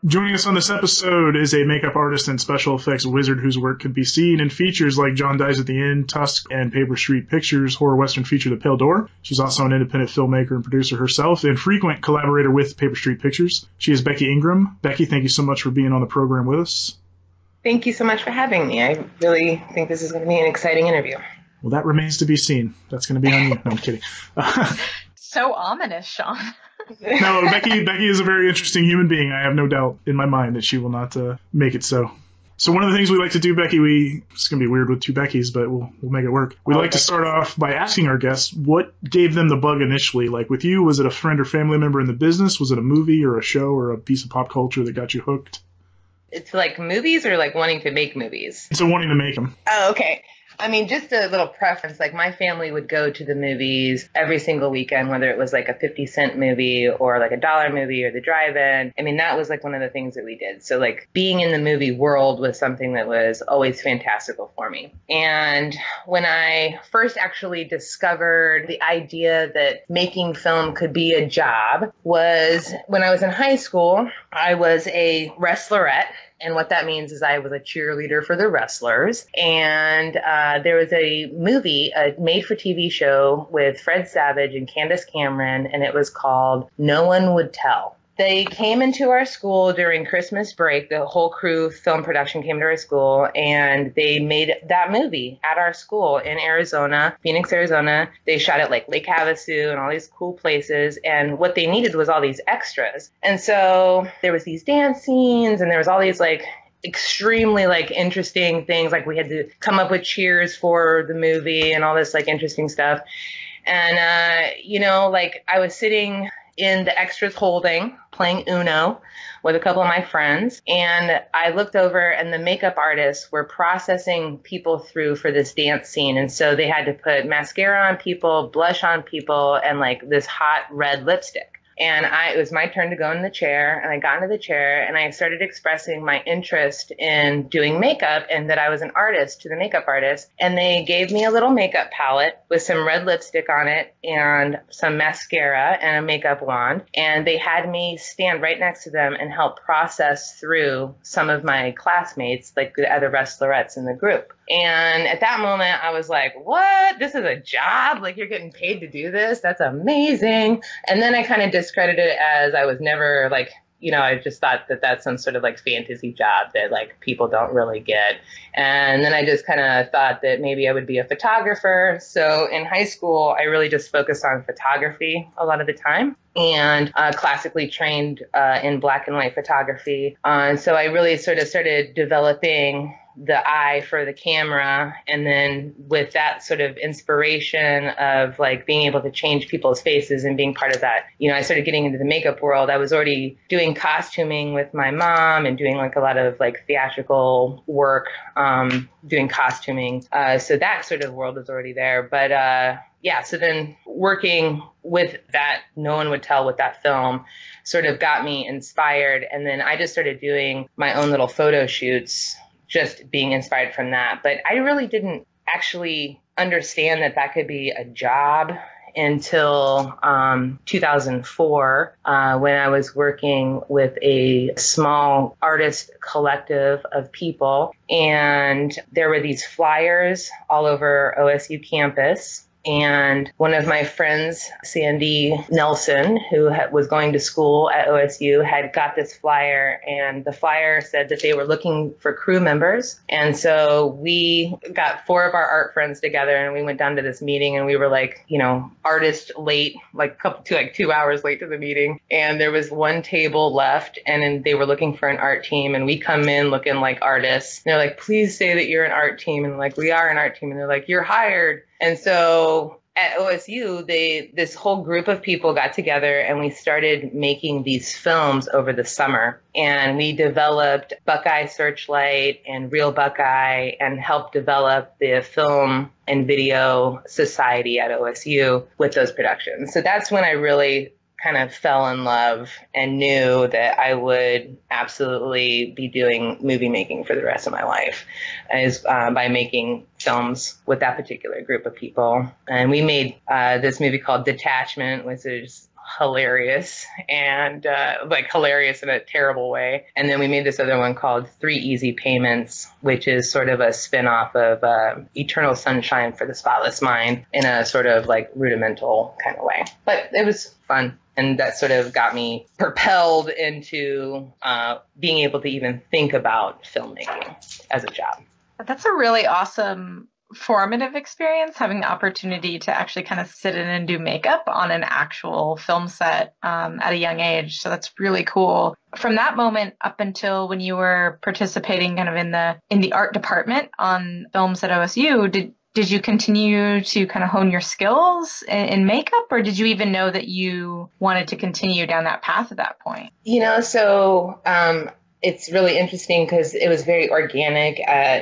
Joining us on this episode is a makeup artist and special effects wizard whose work could be seen in features like John Dies at the End, TUSK, and Paper Street Pictures' horror western feature The Pale Door. She's also an independent filmmaker and producer herself and frequent collaborator with Paper Street Pictures. She is Beki Ingram. Becky, thank you so much for being on the program with us. Thank you so much for having me. I really think this is going to be an exciting interview. Well, that remains to be seen. That's going to be on you. No, I'm kidding. So ominous, Sean. No, Becky is a very interesting human being. I have no doubt in my mind that she will not make it so. So one of the things we like to do, Becky, it's going to be weird with two Beckys, but we'll make it work. We like to start off by asking our guests what gave them the bug initially. Like with you, was it a friend or family member in the business? Was it a movie or a show or a piece of pop culture that got you hooked? It's like movies or like wanting to make movies? So wanting to make them. Oh, okay. I mean, just a little preference, like my family would go to the movies every single weekend, whether it was like a 50-cent movie or like a dollar movie or the drive-in. I mean, that was like one of the things that we did. So like being in the movie world was something that was always fantastical for me. And when I first actually discovered the idea that making film could be a job was when I was in high school. I was a wrestlerette. And what that means is I was a cheerleader for the wrestlers. And there was a movie, a made-for-TV show with Fred Savage and Candace Cameron, and it was called No One Would Tell. They came into our school during Christmas break. The whole crew film production came to our school, and they made that movie at our school in Arizona, Phoenix, Arizona. They shot at like Lake Havasu and all these cool places. And what they needed was all these extras. And so there was these dance scenes, and there was all these like extremely like interesting things. Like we had to come up with cheers for the movie and all this like interesting stuff. And, like I was sitting in the extras holding, playing Uno with a couple of my friends. And I looked over and the makeup artists were processing people through for this dance scene. And so they had to put mascara on people, blush on people, and like this hot red lipstick. And it was my turn to go in the chair, and I got into the chair and I started expressing my interest in doing makeup and that I was an artist to the makeup artist. And they gave me a little makeup palette with some red lipstick on it and some mascara and a makeup wand. And they had me stand right next to them and help process through some of my classmates, like the other wrestlerettes in the group. And at that moment, I was like, what? This is a job? Like, you're getting paid to do this? That's amazing. And then I kind of discredited it as I was never like, I just thought that that's some sort of like fantasy job that like people don't really get. And then I just kind of thought that maybe I would be a photographer. So in high school, I really just focused on photography a lot of the time, and classically trained in black and white photography. And so I really sort of started developing the eye for the camera. And then with that sort of inspiration of like being able to change people's faces and being part of that, I started getting into the makeup world. I was already doing costuming with my mom and doing like a lot of like theatrical work, doing costuming. So that sort of world was already there. But so then working with that, No One Would Tell with that film sort of got me inspired. And then I just started doing my own little photo shoots, just being inspired from that. But I really didn't actually understand that could be a job until 2004, when I was working with a small artist collective of people. And there were these flyers all over OSU campus. And one of my friends, Sandy Nelson, who was going to school at OSU, had got this flyer, and the flyer said that they were looking for crew members. And so we got 4 of our art friends together, and we went down to this meeting, and we were like, artist late, like 2 hours late to the meeting. And there was one table left, and they were looking for an art team, and we come in looking like artists. And they're like, please say that you're an art team. And like, we are an art team. And they're like, you're hired. And so at OSU, this whole group of people got together and we started making these films over the summer. And we developed Buckeye Searchlight and Real Buckeye and helped develop the Film and Video Society at OSU with those productions. So that's when I really kind of fell in love and knew that I would absolutely be doing movie making for the rest of my life, is by making films with that particular group of people. And we made this movie called Detachment, which is hilarious and like hilarious in a terrible way. And then we made this other one called 3 Easy Payments, which is sort of a spin-off of Eternal Sunshine for the Spotless Mind in a sort of like rudimental kind of way. But it was fun. And that sort of got me propelled into being able to even think about filmmaking as a job. That's a really awesome formative experience, having the opportunity to actually kind of sit in and do makeup on an actual film set at a young age. So that's really cool. From that moment up until when you were participating kind of in the art department on films at OSU, did you continue to kind of hone your skills in makeup, or did you even know that you wanted to continue down that path at that point? It's really interesting because it was very organic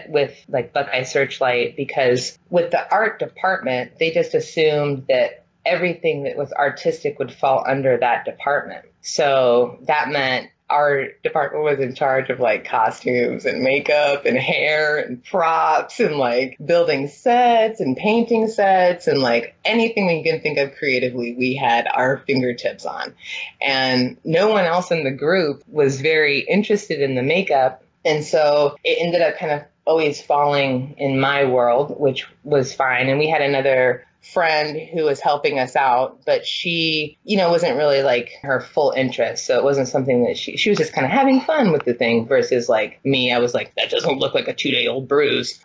with like Buckeye Searchlight, because with the art department, they just assumed that everything that was artistic would fall under that department. So that meant our department was in charge of like costumes and makeup and hair and props and like building sets and painting sets and like anything that you can think of creatively, we had our fingertips on. And no one else in the group was very interested in the makeup. And so it ended up kind of always falling in my world, which was fine. And we had another friend who was helping us out, but she, wasn't really like her full interest. So it wasn't something that she was just kind of having fun with the thing versus like me. I was like, that doesn't look like a 2-day-old bruise,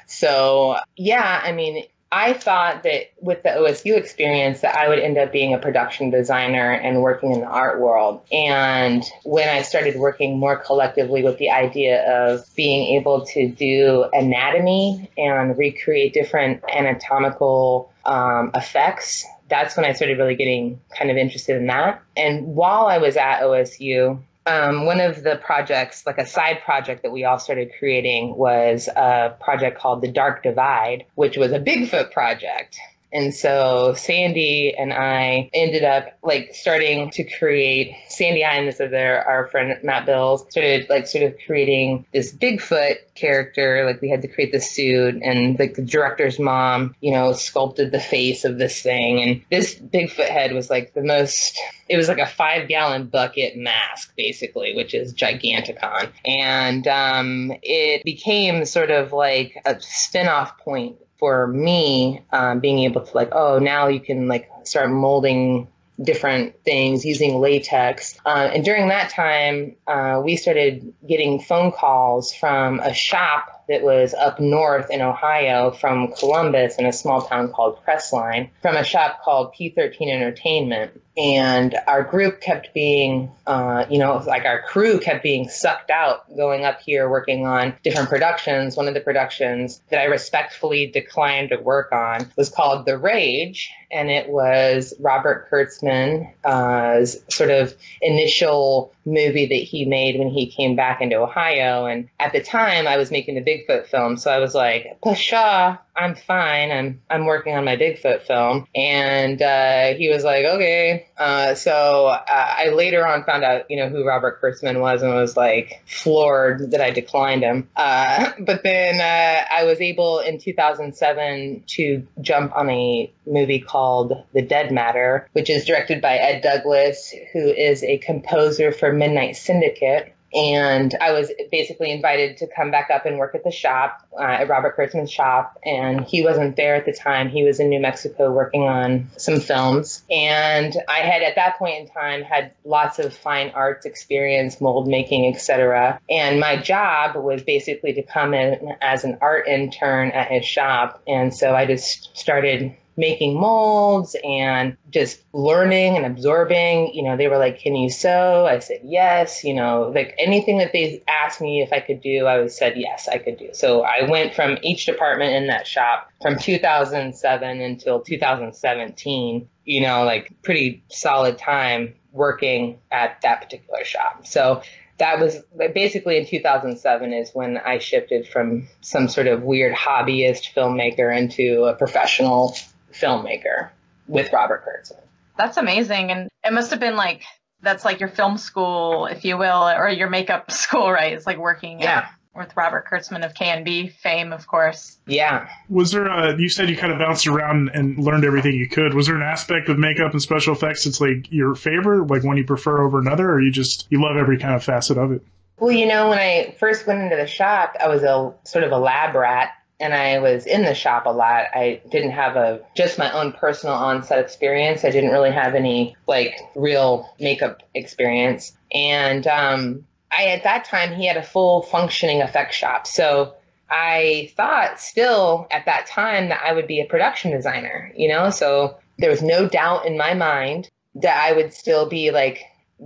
So yeah, I mean, I thought that with the OSU experience that I would end up being a production designer and working in the art world. And when I started working more collectively with the idea of being able to do anatomy and recreate different anatomical effects, that's when I started really getting kind of interested in that. And while I was at OSU, one of the projects, like a side project that we all started creating, was a project called The Dark Divide, which was a Bigfoot project. And so Sandy and I ended up like starting to create, Sandy, I and this other, our friend Matt Bills, started like sort of creating this Bigfoot character. Like we had to create the suit, and like the director's mom, sculpted the face of this thing. And this Bigfoot head was like it was like a 5-gallon bucket mask, basically, which is Giganticon. And it became sort of like a spin-off point for me, being able to like, now you can like start molding different things using latex. And during that time, we started getting phone calls from a shop that was up north in Ohio from Columbus in a small town called Crestline, from a shop called P13 Entertainment. And our group kept being, like our crew kept being sucked out going up here working on different productions. One of the productions that I respectfully declined to work on was called The Rage. And it was Robert Kurtzman's sort of initial movie that he made when he came back into Ohio. And at the time I was making the Bigfoot film. So I was like, Pasha, I'm fine. I'm working on my Bigfoot film. And he was like, okay. So I later on found out, who Robert Kurtzman was, and was like floored that I declined him. But then I was able in 2007 to jump on a movie called The Dead Matter, which is directed by Ed Douglas, who is a composer for Midnight Syndicate. And I was basically invited to come back up and work at the shop, at Robert Kurtzman's shop. And he wasn't there at the time. He was in New Mexico working on some films. And I had, at that point in time, had lots of fine arts experience, mold making, etc. And my job was basically to come in as an art intern at his shop. And so I just started making molds and just learning and absorbing. They were like, can you sew? I said, yes. Like anything that they asked me if I could do, I always said, yes, I could do. So I went from each department in that shop from 2007 until 2017, like pretty solid time working at that particular shop. So that was basically in 2007 is when I shifted from some sort of weird hobbyist filmmaker into a professional filmmaker with Robert Kurtzman. That's amazing. And it must have been that's like your film school, if you will, or your makeup school, right? It's like working at with Robert Kurtzman of KNB fame, of course. Yeah. Was there you said you kind of bounced around and learned everything you could. Was there an aspect of makeup and special effects that's like your favorite, like one you prefer over another, or you love every kind of facet of it? Well, when I first went into the shop, I was a sort of a lab rat, and I was in the shop a lot. I didn't have just my own personal on-set experience. I didn't really have any like real makeup experience. And at that time, he had a full functioning effects shop. So I thought still at that time that I would be a production designer, so there was no doubt in my mind that I would still be like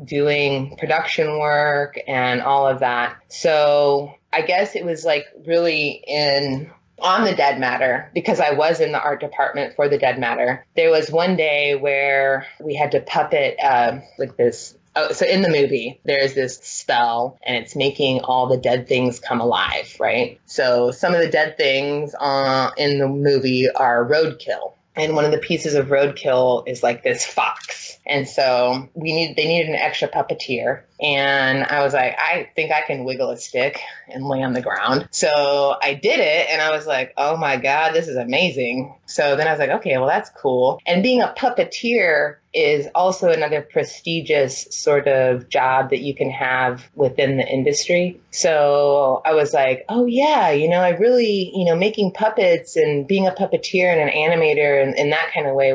doing production work and all of that. So I guess it was like really on the Dead Matter, because I was in the art department for the Dead Matter. There was one day where we had to puppet like this. Oh, so in the movie, there's this spell, and it's making all the dead things come alive, right? So some of the dead things in the movie are roadkill. And one of the pieces of roadkill is like this fox. And so they needed an extra puppeteer. And I was like, I think I can wiggle a stick and lay on the ground. So I did it, and I was like, oh my God, this is amazing. So then I was like, okay, well, that's cool. And being a puppeteer is also another prestigious sort of job that you can have within the industry. So I was like, oh yeah, I really, making puppets and being a puppeteer and an animator and in that kind of way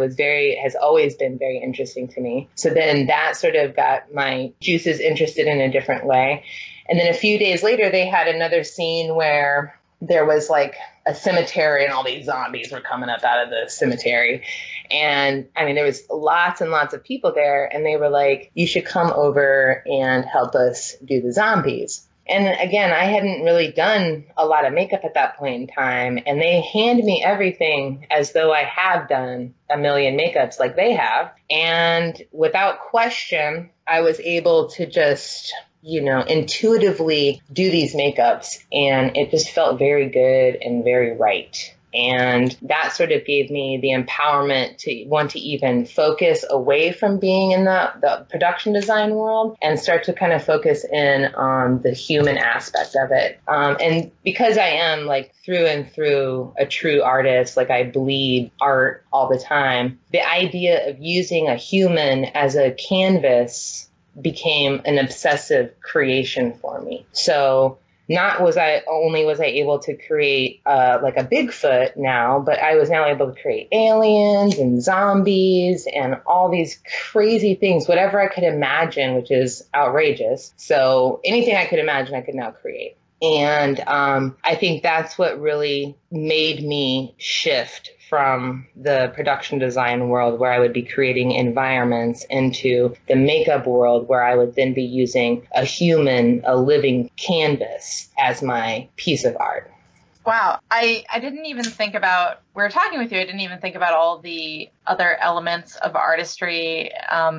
has always been very interesting to me. So then that sort of got my juices interested in a different way. And then a few days later, they had another scene where there was like a cemetery and all these zombies were coming up out of the cemetery. And I mean, there was lots and lots of people there, and they were like, you should come over and help us do the zombies. And again, I hadn't really done a lot of makeup at that point in time, and they hand me everything as though I have done a million makeups like they have. And without question, I was able to just intuitively do these makeups, and it just felt very good and very right. And that sort of gave me the empowerment to want to even focus away from being in the production design world and start to kind of focus in on the human aspect of it. And because I am like through and through a true artist, like I bleed art all the time, the idea of using a human as a canvas became an obsessive creation for me. So not was I able to create like a Bigfoot now, but I was now able to create aliens and zombies and all these crazy things, whatever I could imagine, which is outrageous. So anything I could imagine, I could now create. And I think that's what really made me shift from the production design world, where I would be creating environments, into the makeup world, where I would then be using a human, a living canvas as my piece of art. Wow. I didn't even think about, we were talking with you, I didn't even think about all the other elements of artistry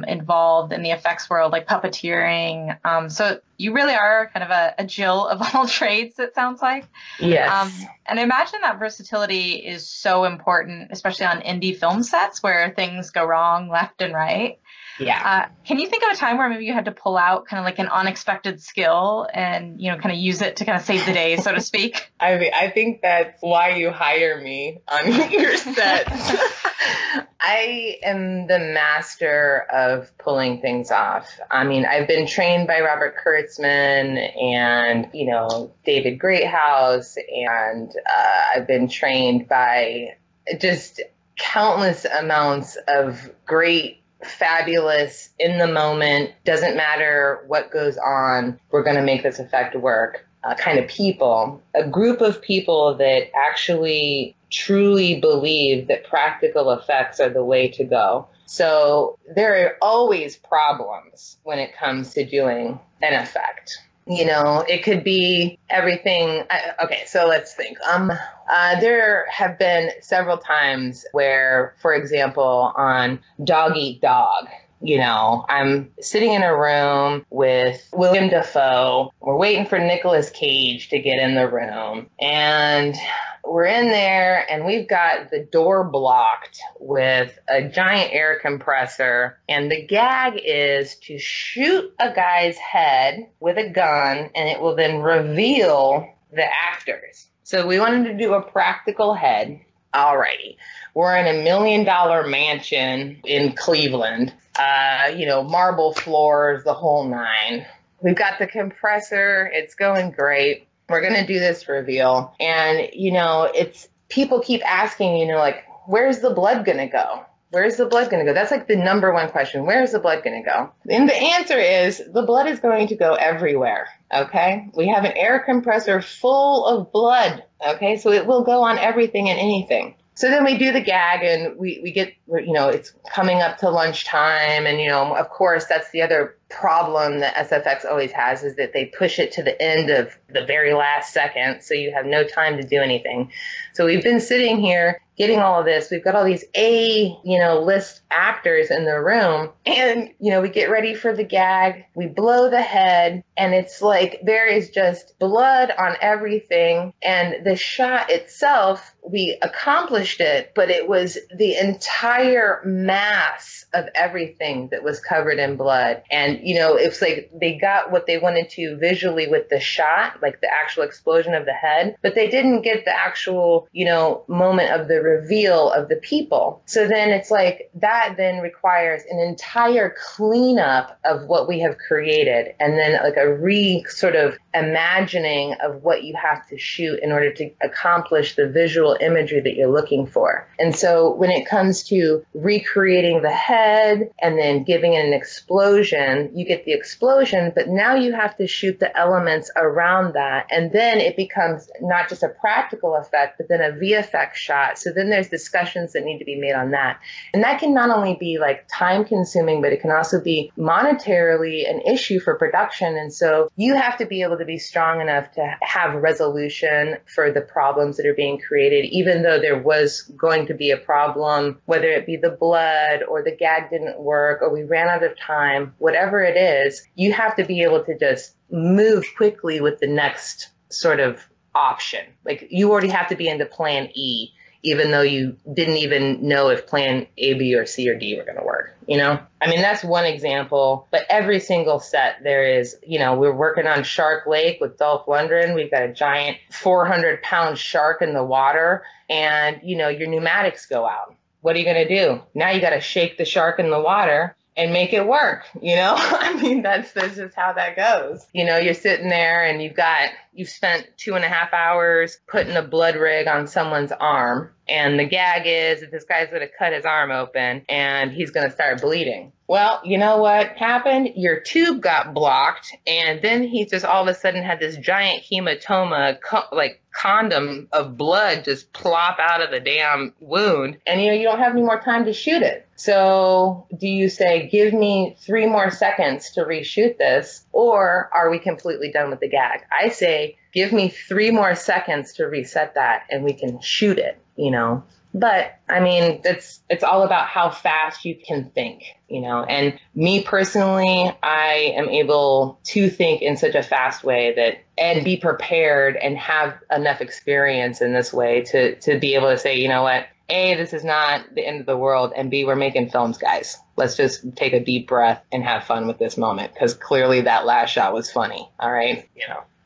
involved in the effects world, like puppeteering. So you really are kind of a Jill of all trades, it sounds like. Yes. And I imagine that versatility is so important, especially on indie film sets where things go wrong left and right. Yeah. Can you think of a time where maybe you had to pull out kind of like an unexpected skill and, kind of use it to kind of save the day, so to speak? I think that's why you hire me on your sets. I am the master of pulling things off. I mean, I've been trained by Robert Kurtzman and, David Greathouse, and I've been trained by just countless amounts of great, fabulous, in the moment, doesn't matter what goes on, we're going to make this effect work kind of people. A group of people that actually truly believe that practical effects are the way to go. So there are always problems when it comes to doing an effect. It could be everything. Okay, so let's think. There have been several times where, for example, on Dog Eat Dog, I'm sitting in a room with William Dafoe. We're waiting for Nicolas Cage to get in the room. And we're in there, and we've got the door blocked with a giant air compressor. And the gag is to shoot a guy's head with a gun, and it will then reveal the actors. So we wanted to do a practical head. Alrighty. We're in $1 million mansion in Cleveland, marble floors, the whole nine. We've got the compressor. It's going great. We're going to do this reveal. And, it's people keep asking, where's the blood going to go? Where's the blood going to go? That's like the number one question. Where's the blood going to go? And the answer is the blood is going to go everywhere. Okay. We have an air compressor full of blood. Okay. So it will go on everything and anything. So then we do the gag and we get, it's coming up to lunchtime. And, of course, that's the other problem that SFX always has is that they push it to the end of the very last second. So you have no time to do anything. So we've been sitting here getting all of this. We've got all these list actors in the room and, we get ready for the gag. We blow the head and it's like there is just blood on everything. And the shot itself, we accomplished it, but it was the entire mass of everything that was covered in blood. And, it's like they got what they wanted to visually with the shot, like the actual explosion of the head, but they didn't get the actual, moment of the reveal of the people. So then it's like that then requires an entire cleanup of what we have created and then like a sort of imagining of what you have to shoot in order to accomplish the visual imagery that you're looking for. And so when it comes to recreating the head and then giving it an explosion, you get the explosion, but now you have to shoot the elements around that. And then it becomes not just a practical effect, but then a VFX shot. So then there's discussions that need to be made on that. And that can not only be like time consuming, but it can also be monetarily an issue for production. And so you have to be able to be strong enough to have resolution for the problems that are being created, even though there was going to be a problem, whether it be the blood or the gag didn't work or we ran out of time, whatever it is, you have to be able to just move quickly with the next sort of option. Like you already have to be into plan E, even though you didn't even know if plan A, B, or C, or D were going to work, I mean, that's one example, but every single set there is, we're working on Shark Lake with Dolph Lundgren. We've got a giant 400-pound shark in the water and, your pneumatics go out. What are you going to do? Now you got to shake the shark in the water and make it work, I mean, that's just how that goes. You're sitting there and you've spent 2.5 hours putting a blood rig on someone's arm. And the gag is that this guy's going to cut his arm open and he's going to start bleeding. Well, you know what happened? Your tube got blocked. And then he just all of a sudden had this giant hematoma, condom of blood just plop out of the damn wound. And, you don't have any more time to shoot it. So do you say, give me 3 more seconds to reshoot this? Or are we completely done with the gag? I say, give me 3 more seconds to reset that and we can shoot it, But I mean, it's all about how fast you can think, and me personally, I am able to think in such a fast way and be prepared and have enough experience in this way to be able to say, you know what, A, this is not the end of the world. And B, we're making films, guys. Let's just take a deep breath and have fun with this moment. Because clearly that last shot was funny. All right.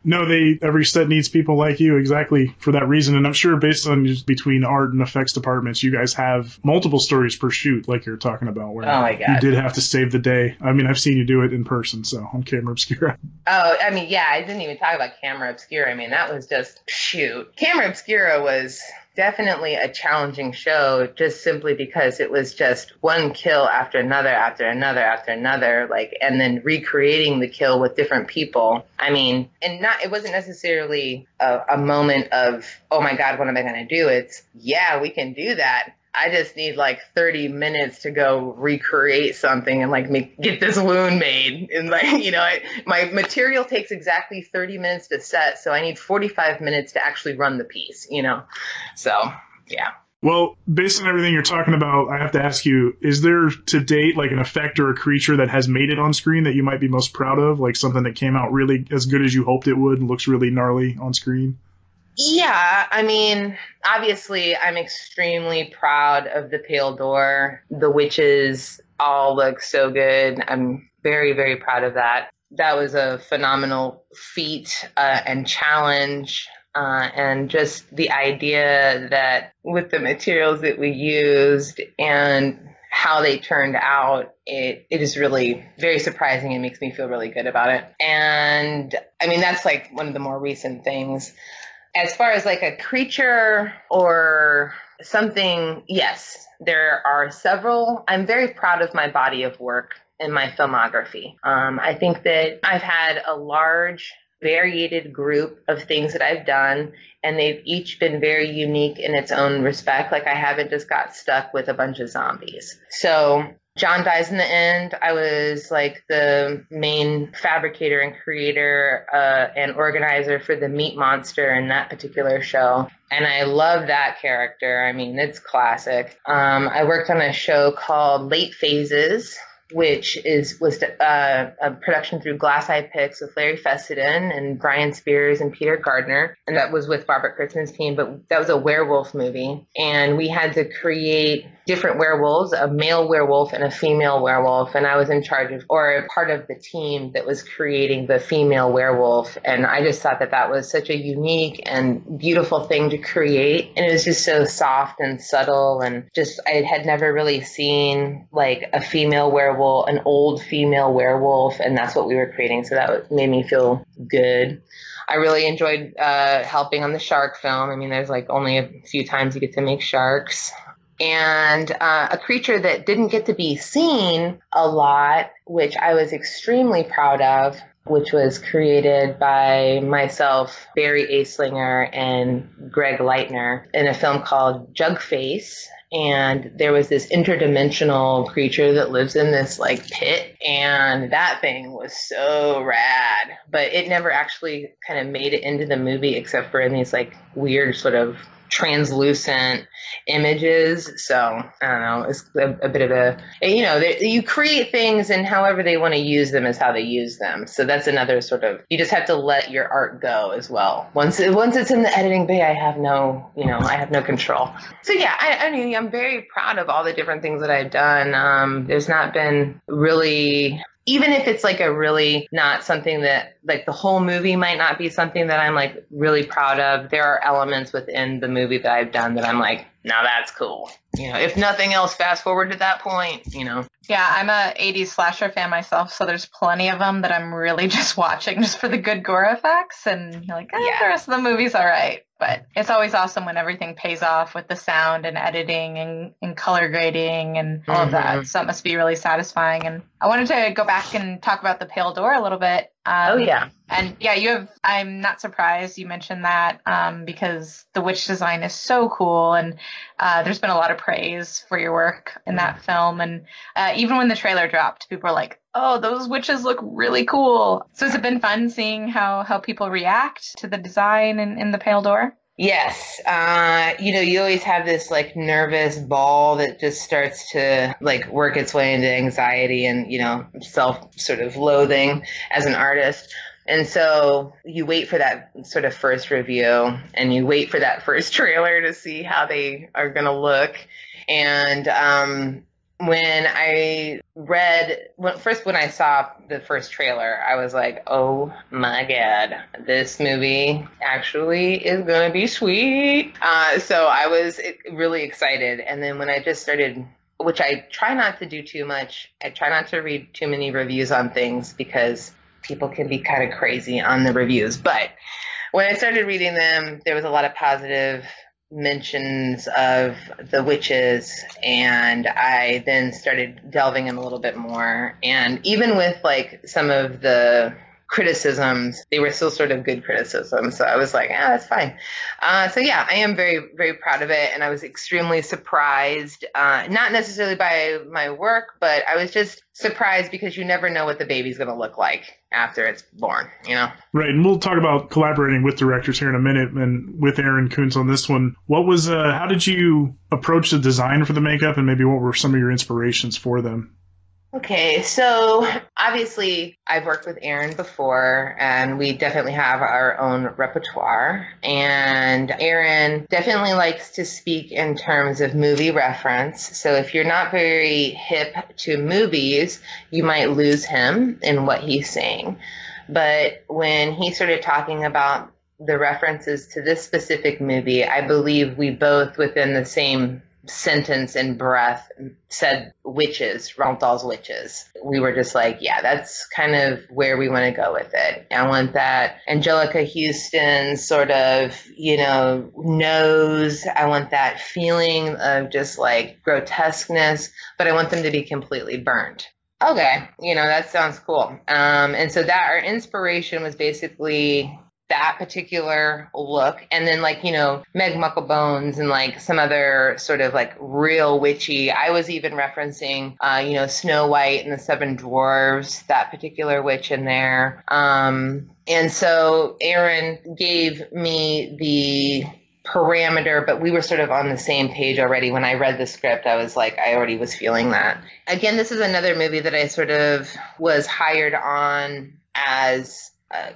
No, every set needs people like you exactly for that reason. And I'm sure based on just between art and effects departments, you guys have multiple stories per shoot, like you're talking about, where you did have to save the day. I mean, I've seen you do it in person, so on Camera Obscura. Oh, I mean, yeah, I didn't even talk about Camera Obscura. I mean, that was just shoot. Camera Obscura was definitely a challenging show just simply because it was just one kill after another, after another, after another, and then recreating the kill with different people. I mean, it wasn't necessarily a moment of, oh my God, what am I going to do? It's, yeah, we can do that. I just need 30 minutes to go recreate something and get this wound made. And my material takes exactly 30 minutes to set. So I need 45 minutes to actually run the piece, So, yeah. Well, based on everything you're talking about, I have to ask you, is there to date an effect or a creature that has made it on screen that you might be most proud of? Something that came out really as good as you hoped it would and looks really gnarly on screen? Yeah, I mean, obviously, I'm extremely proud of the Pale Door. The witches all look so good. I'm very, very proud of that. That was a phenomenal feat and challenge. And just the idea that with the materials that we used and how they turned out, it is really very surprising and makes me feel really good about it. And I mean, that's like one of the more recent things. As far as like a creature or something, yes, there are several. I'm very proud of my body of work in my filmography. I think that I've had a large varied group of things that I've done, and they've each been very unique in its own respect. Like I haven't just got stuck with a bunch of zombies. So John dies in the end. I was like the main fabricator and creator and organizer for the meat monster in that particular show. And I love that character. I mean, it's classic. I worked on a show called Late Phases, which was a production through Glass Eye Pix with Larry Fessenden and Brian Spears and Peter Gardner. And that was with Robert Kurtzman's team, but that was a werewolf movie. And we had to create different werewolves, a male werewolf and a female werewolf. And I was in charge of, or a part of the team that was creating the female werewolf. And I just thought that that was such a unique and beautiful thing to create. And it was just so soft and subtle. And just, I had never really seen like a female werewolf, an old female werewolf. And that's what we were creating. So that made me feel good. I really enjoyed helping on the shark film. I mean, there's like only a few times you get to make sharks. And a creature that didn't get to be seen a lot, which I was extremely proud of, which was created by myself, Barry Aislinger, and Greg Leitner in a film called Jugface. And there was this interdimensional creature that lives in this like pit, and that thing was so rad, but it never actually kind of made it into the movie except for in these like weird sort of translucent images. So I don't know, it's a bit of a, you know, you create things and however they want to use them is how they use them. So that's another sort of, you just have to let your art go as well. Once it's in the editing bay, I have no control. So yeah, I mean, I'm very proud of all the different things that I've done. There's not been really, even if it's like a really not something that like the whole movie might not be something that I'm like really proud of, there are elements within the movie that I've done that I'm like, now that's cool. You know, if nothing else, fast forward to that point, you know. Yeah, I'm a 80s slasher fan myself, so there's plenty of them that I'm really just watching just for the good gore effects, and you're like, the rest of the movie's all right. But it's always awesome when everything pays off with the sound and editing and color grading and all of that. So it must be really satisfying. And I wanted to go back and talk about the Pale Door a little bit. And yeah, I'm not surprised you mentioned that because the witch design is so cool. And there's been a lot of praise for your work in that film. And even when the trailer dropped, people were like, oh, those witches look really cool. So has it been fun seeing how people react to the design in the Pale Door? Yes. You know, you always have this like nervous ball that just starts to like work its way into anxiety and, you know, self sort of loathing as an artist. And so you wait for that sort of first review and you wait for that first trailer to see how they are going to look. And, when I when I saw the first trailer, I was like, oh my God, this movie actually is going to be sweet. So I was really excited. And then when I just started, which I try not to do too much, I try not to read too many reviews on things because people can be kind of crazy on the reviews. But when I started reading them, there was a lot of positive mentions of the witches, and I then started delving in a little bit more. And even with like some of the criticisms, they were still sort of good criticisms. So I was like, that's fine. So yeah, I am very, very proud of it. And I was extremely surprised, not necessarily by my work, but I was just surprised because you never know what the baby's going to look like after it's born, you know? Right. And we'll talk about collaborating with directors here in a minute and with Aaron Kuntz on this one. What was, how did you approach the design for the makeup, and maybe what were some of your inspirations for them? Okay, so obviously I've worked with Aaron before, and we definitely have our own repertoire. And Aaron definitely likes to speak in terms of movie reference. So if you're not very hip to movies, you might lose him in what he's saying. But when he started talking about the references to this specific movie, I believe we both, within the same sentence and breath, said witches, Roald Dahl's witches. We were just like, yeah, that's kind of where we want to go with it. I want that Angelica Houston sort of, nose. I want that feeling of just like grotesqueness, but I want them to be completely burnt. Okay, that sounds cool. And so that our inspiration was basically that particular look. And then Meg Mucklebones and some other sort of real witchy. I was even referencing, Snow White and the Seven Dwarves, that particular witch in there. And so Aaron gave me the parameter, but we were sort of on the same page already. When I read the script, I was like, I already was feeling that. Again, this is another movie that I sort of was hired on as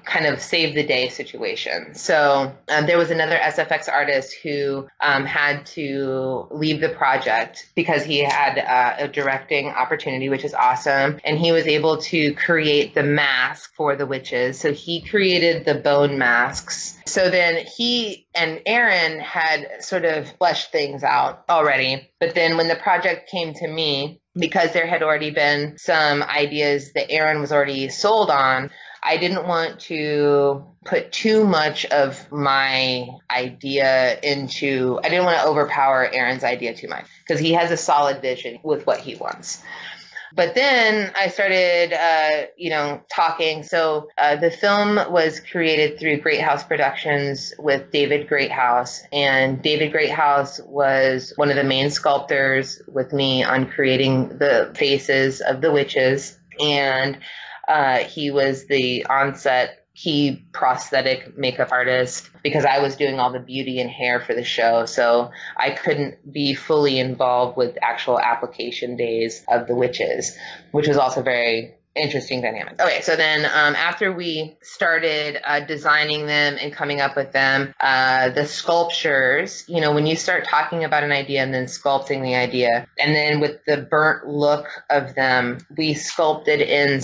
kind of save the day situation. So there was another SFX artist who had to leave the project because he had a directing opportunity, which is awesome. And he was able to create the mask for the witches. So he created the bone masks. So then he and Aaron had sort of fleshed things out already. But then when the project came to me, because there had already been some ideas that Aaron was already sold on, I didn't want to put too much of my idea into, I didn't want to overpower Aaron's idea too much because he has a solid vision with what he wants. But then I started, talking. So the film was created through Great House Productions with David Greathouse. And David Greathouse was one of the main sculptors with me on creating the faces of the witches. And he was the on-set key prosthetic makeup artist because I was doing all the beauty and hair for the show. So I couldn't be fully involved with actual application days of the witches, which was also very interesting dynamic. Okay, so then after we started designing them and coming up with them, the sculptures, when you start talking about an idea and then sculpting the idea, and then with the burnt look of them, we sculpted in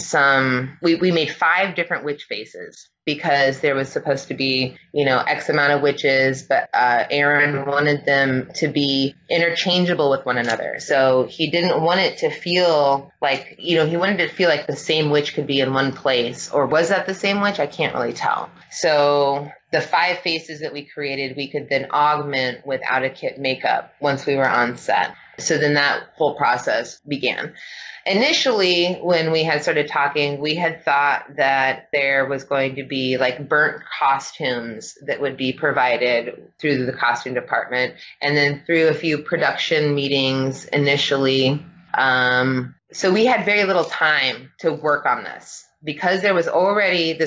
we made 5 different witch faces. Because there was supposed to be, X amount of witches, but Aaron wanted them to be interchangeable with one another. So he didn't want it to feel like, he wanted it to feel like the same witch could be in one place. Or was that the same witch? I can't really tell. So the 5 faces that we created, we could then augment with out-of-kit makeup once we were on set. So then that whole process began. Initially, when we had started talking, we had thought that there was going to be burnt costumes that would be provided through the costume department. And then through a few production meetings initially. So we had very little time to work on this. Because this was already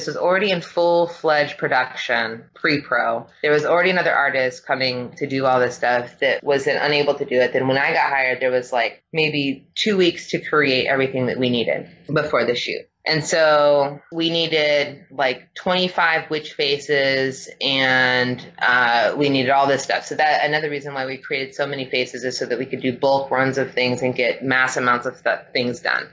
in full-fledged production, pre-pro, there was already another artist coming to do all this stuff that was unable to do it. Then when I got hired, there was maybe 2 weeks to create everything that we needed before the shoot. And so we needed 25 witch faces and we needed all this stuff. So that another reason why we created so many faces is so that we could do bulk runs of things and get mass amounts of things done.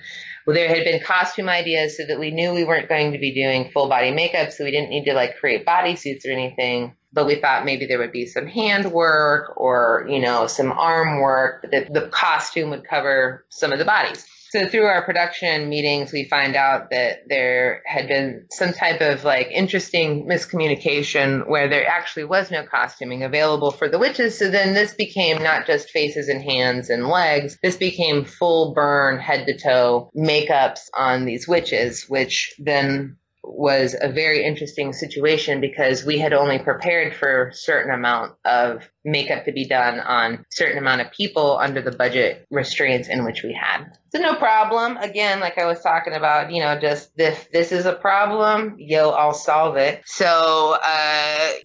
Well, there had been costume ideas so that we knew we weren't going to be doing full body makeup, so we didn't need to create bodysuits or anything. But we thought maybe there would be some hand work or, some arm work. The costume would cover some of the bodies. So through our production meetings, we find out that there had been some type of interesting miscommunication where there actually was no costuming available for the witches. So then this became not just faces and hands and legs. This became full burn head to toe makeups on these witches, which then was a very interesting situation because we had only prepared for a certain amount of makeup to be done on certain amount of people under the budget restraints in which we had. So no problem. Again, like I was talking about, just if this is a problem, I'll solve it. So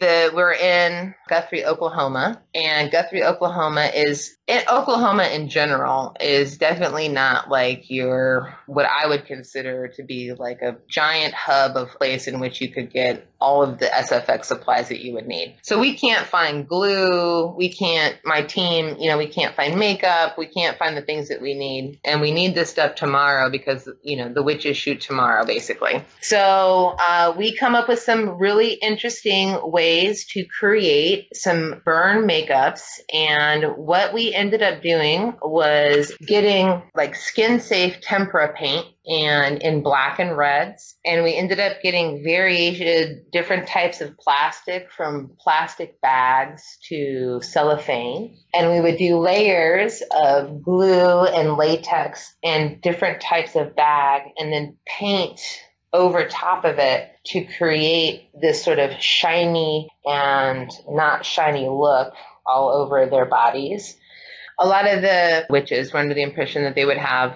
we're in Guthrie, Oklahoma, and Guthrie, Oklahoma Oklahoma in general is definitely not what I would consider to be a giant hub of place in which you could get all of the SFX supplies that you would need. So we can't find glue. my team, we can't find makeup. We can't find the things that we need. And we need this stuff tomorrow because, the witches shoot tomorrow, basically. So we come up with some really interesting ways to create some burn makeups. And what we ended up doing was getting like skin safe tempera paint and in black and reds. And we ended up getting different types of plastic, from plastic bags to cellophane. And we would do layers of glue and latex and different types of bag, and then paint over top of it to create this sort of shiny and not shiny look all over their bodies. A lot of the witches were under the impression that they would have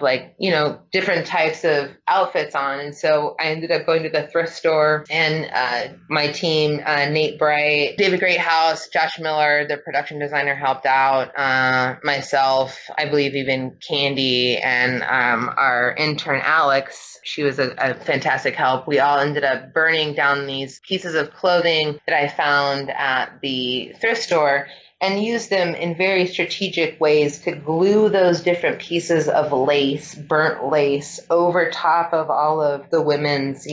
different types of outfits on. And so I ended up going to the thrift store, and my team, Nate Bright, David Greathouse, Josh Miller, the production designer, helped out, myself, I believe even Candy, and our intern Alex. She was a fantastic help. We all ended up burning down these pieces of clothing that I found at the thrift store, and use them in very strategic ways to glue those different pieces of lace, burnt lace, over top of all of the women's,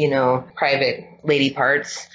private lady parts.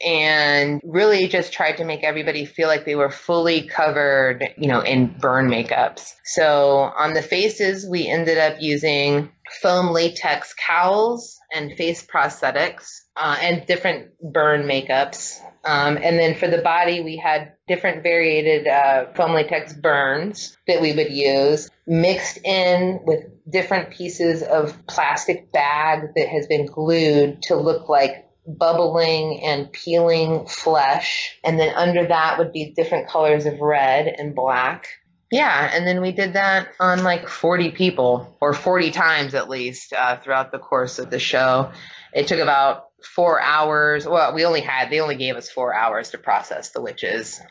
And really just tried to make everybody feel like they were fully covered, in burn makeups. So on the faces, we ended up using foam latex cowls and face prosthetics, and different burn makeups. And then for the body, we had different variated foam latex burns that we would use, mixed in with different pieces of plastic bag that has been glued to look like bubbling and peeling flesh. And then under that would be different colors of red and black. Yeah, and then we did that on like 40 people, or 40 times at least, throughout the course of the show. It took about 4 hours. Well, they only gave us 4 hours to process the witches.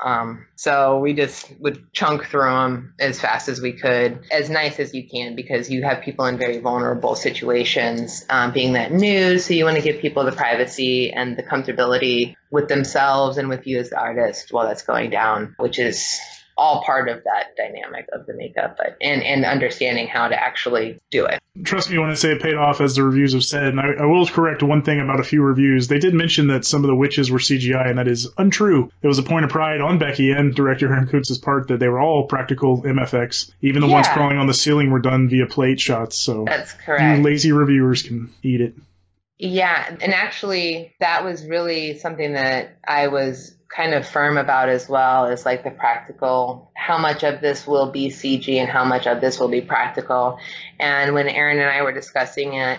So we just would chunk through them as fast as we could, as nice as you can, because you have people in very vulnerable situations, being that news. So you want to give people the privacy and the comfortability with themselves and with you as the artist while that's going down, which is all part of that dynamic of the makeup, and understanding how to actually do it. Trust me when I say it paid off, as the reviews have said. And I will correct one thing about a few reviews. They did mention that some of the witches were CGI, and that is untrue. It was a point of pride on Becky and director Aaron Kuntz's part that they were all practical MFX. Even the ones crawling on the ceiling were done via plate shots. So that's correct. You lazy reviewers can eat it. Yeah, and actually that was really something that I was kind of firm about as well, is like the practical, how much of this will be CG and how much of this will be practical. And when Aaron and I were discussing it,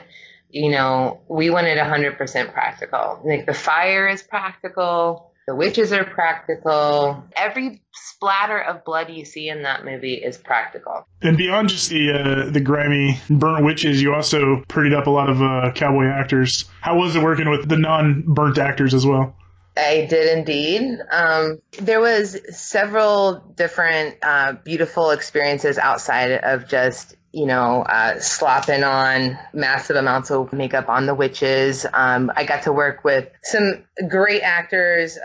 we wanted 100% practical. Like the fire is practical, the witches are practical, every splatter of blood you see in that movie is practical. And beyond just the grimy burnt witches, you also prettied up a lot of cowboy actors. How was it working with the non-burnt actors as well? I did indeed. There was several different beautiful experiences outside of just, slopping on massive amounts of makeup on the witches. I got to work with some great actors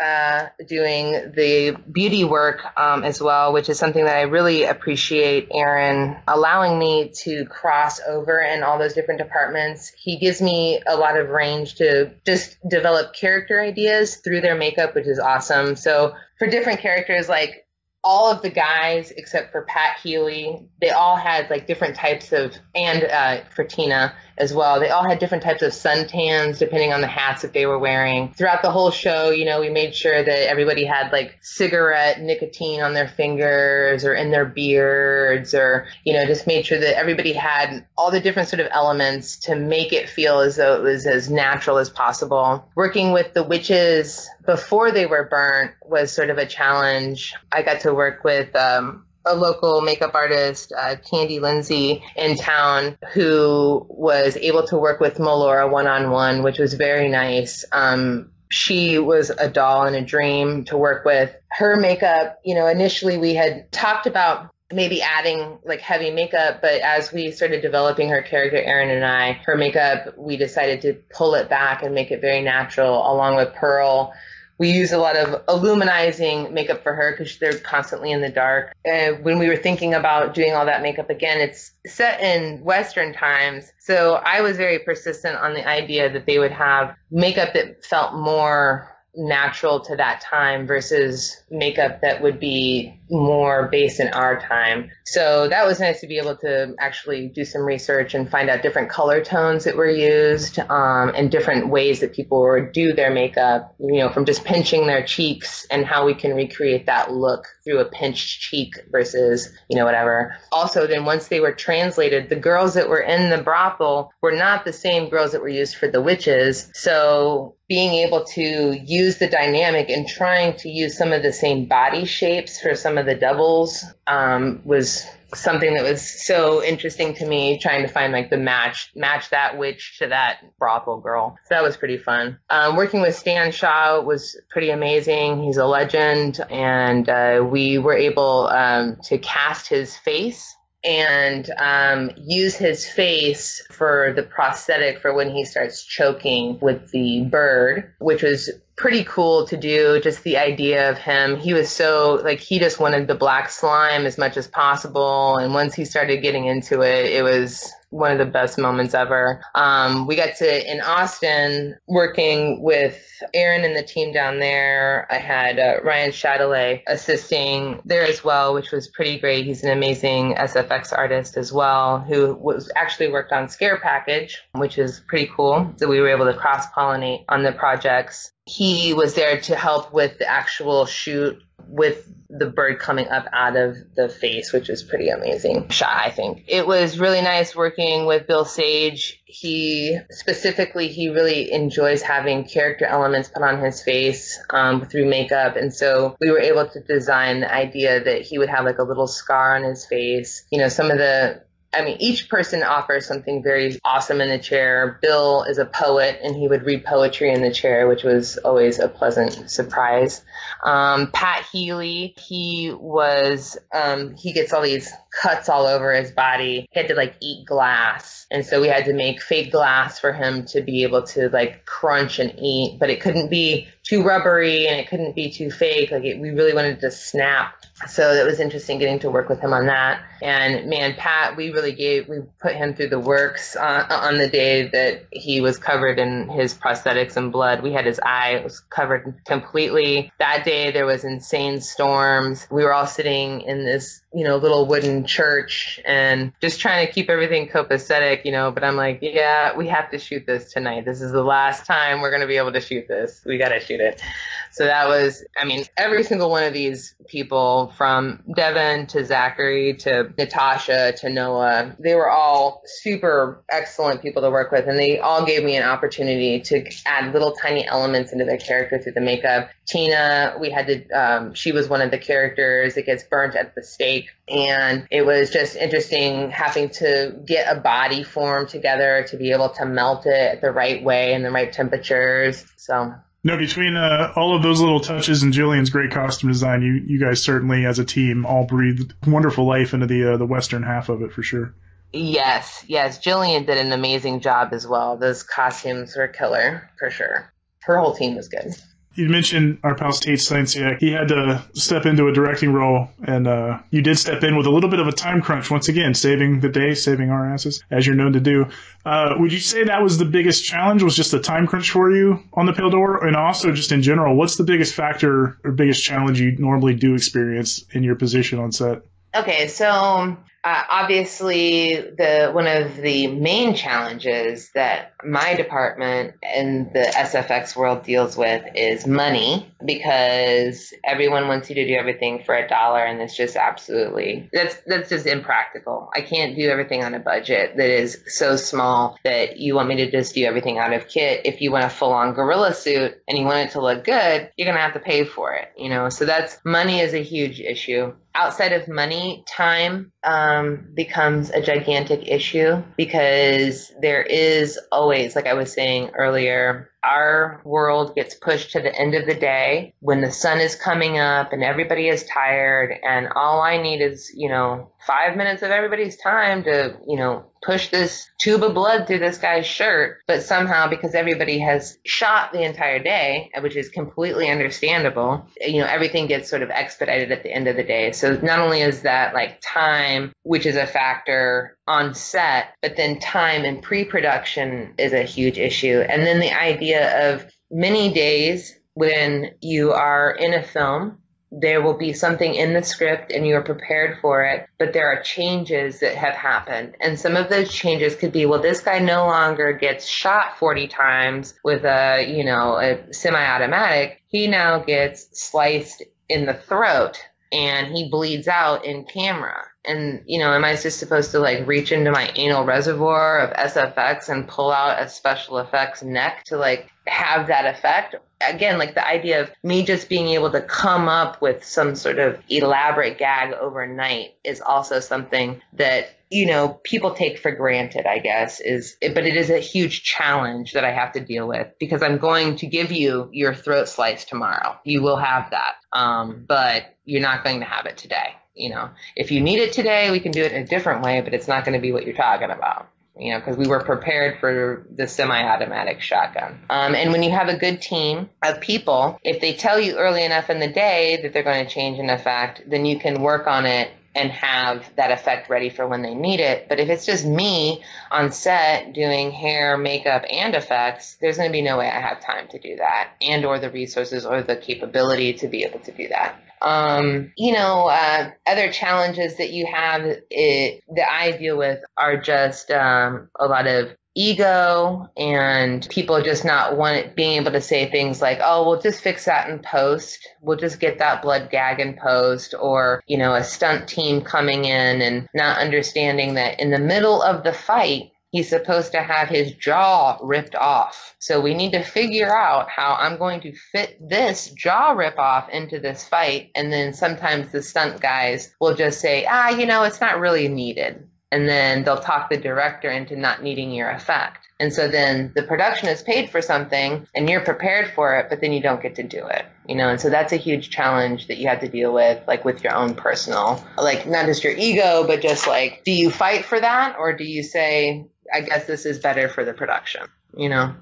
doing the beauty work as well, which is something that I really appreciate Aaron allowing me to cross over in all those different departments. He gives me a lot of range to just develop character ideas through their makeup, which is awesome. So for different characters, like all of the guys except for Pat Healy, they all had like different types of, and for Tina as well, they all had different types of suntans depending on the hats that they were wearing. Throughout the whole show, we made sure that everybody had like cigarette nicotine on their fingers or in their beards, or, just made sure that everybody had all the different sort of elements to make it feel as though it was as natural as possible. Working with the witches before they were burnt was sort of a challenge. I got to work with a local makeup artist, Candy Lindsay in town, who was able to work with Melora one-on-one, which was very nice. She was a doll and a dream to work with. Her makeup, initially we had talked about maybe adding like heavy makeup, but as we started developing her character, Aaron and I, her makeup, we decided to pull it back and make it very natural, along with Pearl. We use a lot of illuminizing makeup for her because they're constantly in the dark. When we were thinking about doing all that makeup again, it's set in Western times. So I was very persistent on the idea that they would have makeup that felt more natural to that time versus makeup that would be more based in our time. So that was nice to be able to actually do some research and find out different color tones that were used, and different ways that people would do their makeup, from just pinching their cheeks and how we can recreate that look through a pinched cheek versus, whatever. Also, then once they were translated, the girls that were in the brothel were not the same girls that were used for the witches. So being able to use the dynamic and trying to use some of the same body shapes for some of the devils was something that was so interesting to me, trying to find like the match that witch to that brothel girl. So that was pretty fun. Working with Stan Shaw was pretty amazing. He's a legend, and we were able to cast his face and use his face for the prosthetic for when he starts choking with the bird, which was pretty cool to do. Just the idea of him, he was so he just wanted the black slime as much as possible, and once he started getting into it, it was one of the best moments ever. We got to, in Austin, working with Aaron and the team down there. I had Ryan Chatelet assisting there as well, which was pretty great. He's an amazing SFX artist as well, who was actually worked on Scare Package, which is pretty cool. So we were able to cross-pollinate on the projects. He was there to help with the actual shoot with the bird coming up out of the face, which is pretty amazing shot, I think. It was really nice working with Bill Sage. He really enjoys having character elements put on his face through makeup. And so we were able to design the idea that he would have like a little scar on his face. Each person offers something very awesome in the chair. Bill is a poet, and he would read poetry in the chair, which was always a pleasant surprise. Pat Healy, he gets all these cuts all over his body. He had to eat glass. And so we had to make fake glass for him to be able to crunch and eat, but it couldn't be too rubbery and it couldn't be too fake. We really wanted to snap. So it was interesting getting to work with him on that. And man, Pat, we put him through the works on the day that he was covered in his prosthetics and blood. We had his eye, it was covered completely. That day there was insane storms. We were all sitting in this, little wooden church and just trying to keep everything copacetic, but I'm like, yeah, we have to shoot this tonight. This is the last time we're going to be able to shoot this. We got to shoot it. So that was, every single one of these people, from Devin to Zachary to Natasha to Noah, they were all super excellent people to work with, and they all gave me an opportunity to add little tiny elements into their character through the makeup. Tina, she was one of the characters that gets burnt at the stake, and it was just interesting having to get a body form together to be able to melt it at the right way and the right temperatures. So no, between all of those little touches and Jillian's great costume design, you guys certainly, as a team, all breathed wonderful life into the western half of it for sure. Yes. Jillian did an amazing job as well. Those costumes were killer for sure. Her whole team was good. You mentioned our pal Tate Steinsiak. He had to step into a directing role, and you did step in with a little bit of a time crunch once again, saving the day, saving our asses, as you're known to do. Would you say that was the biggest challenge, was just the time crunch for you on the Pale Door? And also just in general, what's the biggest factor or biggest challenge you normally do experience in your position on set? Okay, so obviously one of the main challenges that my department in the SFX world deals with is money, because everyone wants you to do everything for $1, and it's just that's just impractical. I can't do everything on a budget that is so small that you want me to just do everything out of kit. If you want a full-on gorilla suit and you want it to look good, you're going to have to pay for it, So money is a huge issue. Outside of money, time becomes a gigantic issue, because there is always, like I was saying earlier, our world gets pushed to the end of the day when the sun is coming up and everybody is tired, and all I need is, 5 minutes of everybody's time to, push this tube of blood through this guy's shirt. But somehow, because everybody has shot the entire day, which is completely understandable, everything gets sort of expedited at the end of the day. So not only is that like time, which is a factor on set, but then time in pre-production is a huge issue. And then the idea of many days when you are in a film, there will be something in the script and you are prepared for it, but there are changes that have happened. And some of those changes could be, well, this guy no longer gets shot 40 times with a semi-automatic. He now gets sliced in the throat and he bleeds out in camera. And, am I just supposed to like reach into my anal reservoir of SFX and pull out a special effects neck to like have that effect? Again, like the idea of me just being able to come up with some sort of elaborate gag overnight is also something that, people take for granted, I guess, but it is a huge challenge that I have to deal with because I'm going to give you your throat slice tomorrow. You will have that. But you're not going to have it today. If you need it today, we can do it in a different way, but it's not going to be what you're talking about. Because we were prepared for the semi-automatic shotgun. And when you have a good team of people, if they tell you early enough in the day that they're going to change an effect, then you can work on it and have that effect ready for when they need it. But if it's just me on set doing hair, makeup, and effects, there's going to be no way I have time to do that and or the resources or the capability to be able to do that. Other challenges that you have that I deal with are just a lot of ego and people just not being able to say things like, oh, we'll just fix that in post. We'll just get that blood gag in post, or, a stunt team coming in and not understanding that in the middle of the fight, he's supposed to have his jaw ripped off. So we need to figure out how I'm going to fit this jaw rip off into this fight. And then sometimes the stunt guys will just say, it's not really needed. And then they'll talk the director into not needing your effect. And so then the production is paid for something and you're prepared for it, but then you don't get to do it, and so that's a huge challenge that you have to deal with, like with your own personal, like not just your ego, but just like, do you fight for that? Or do you say, I guess this is better for the production, Yeah,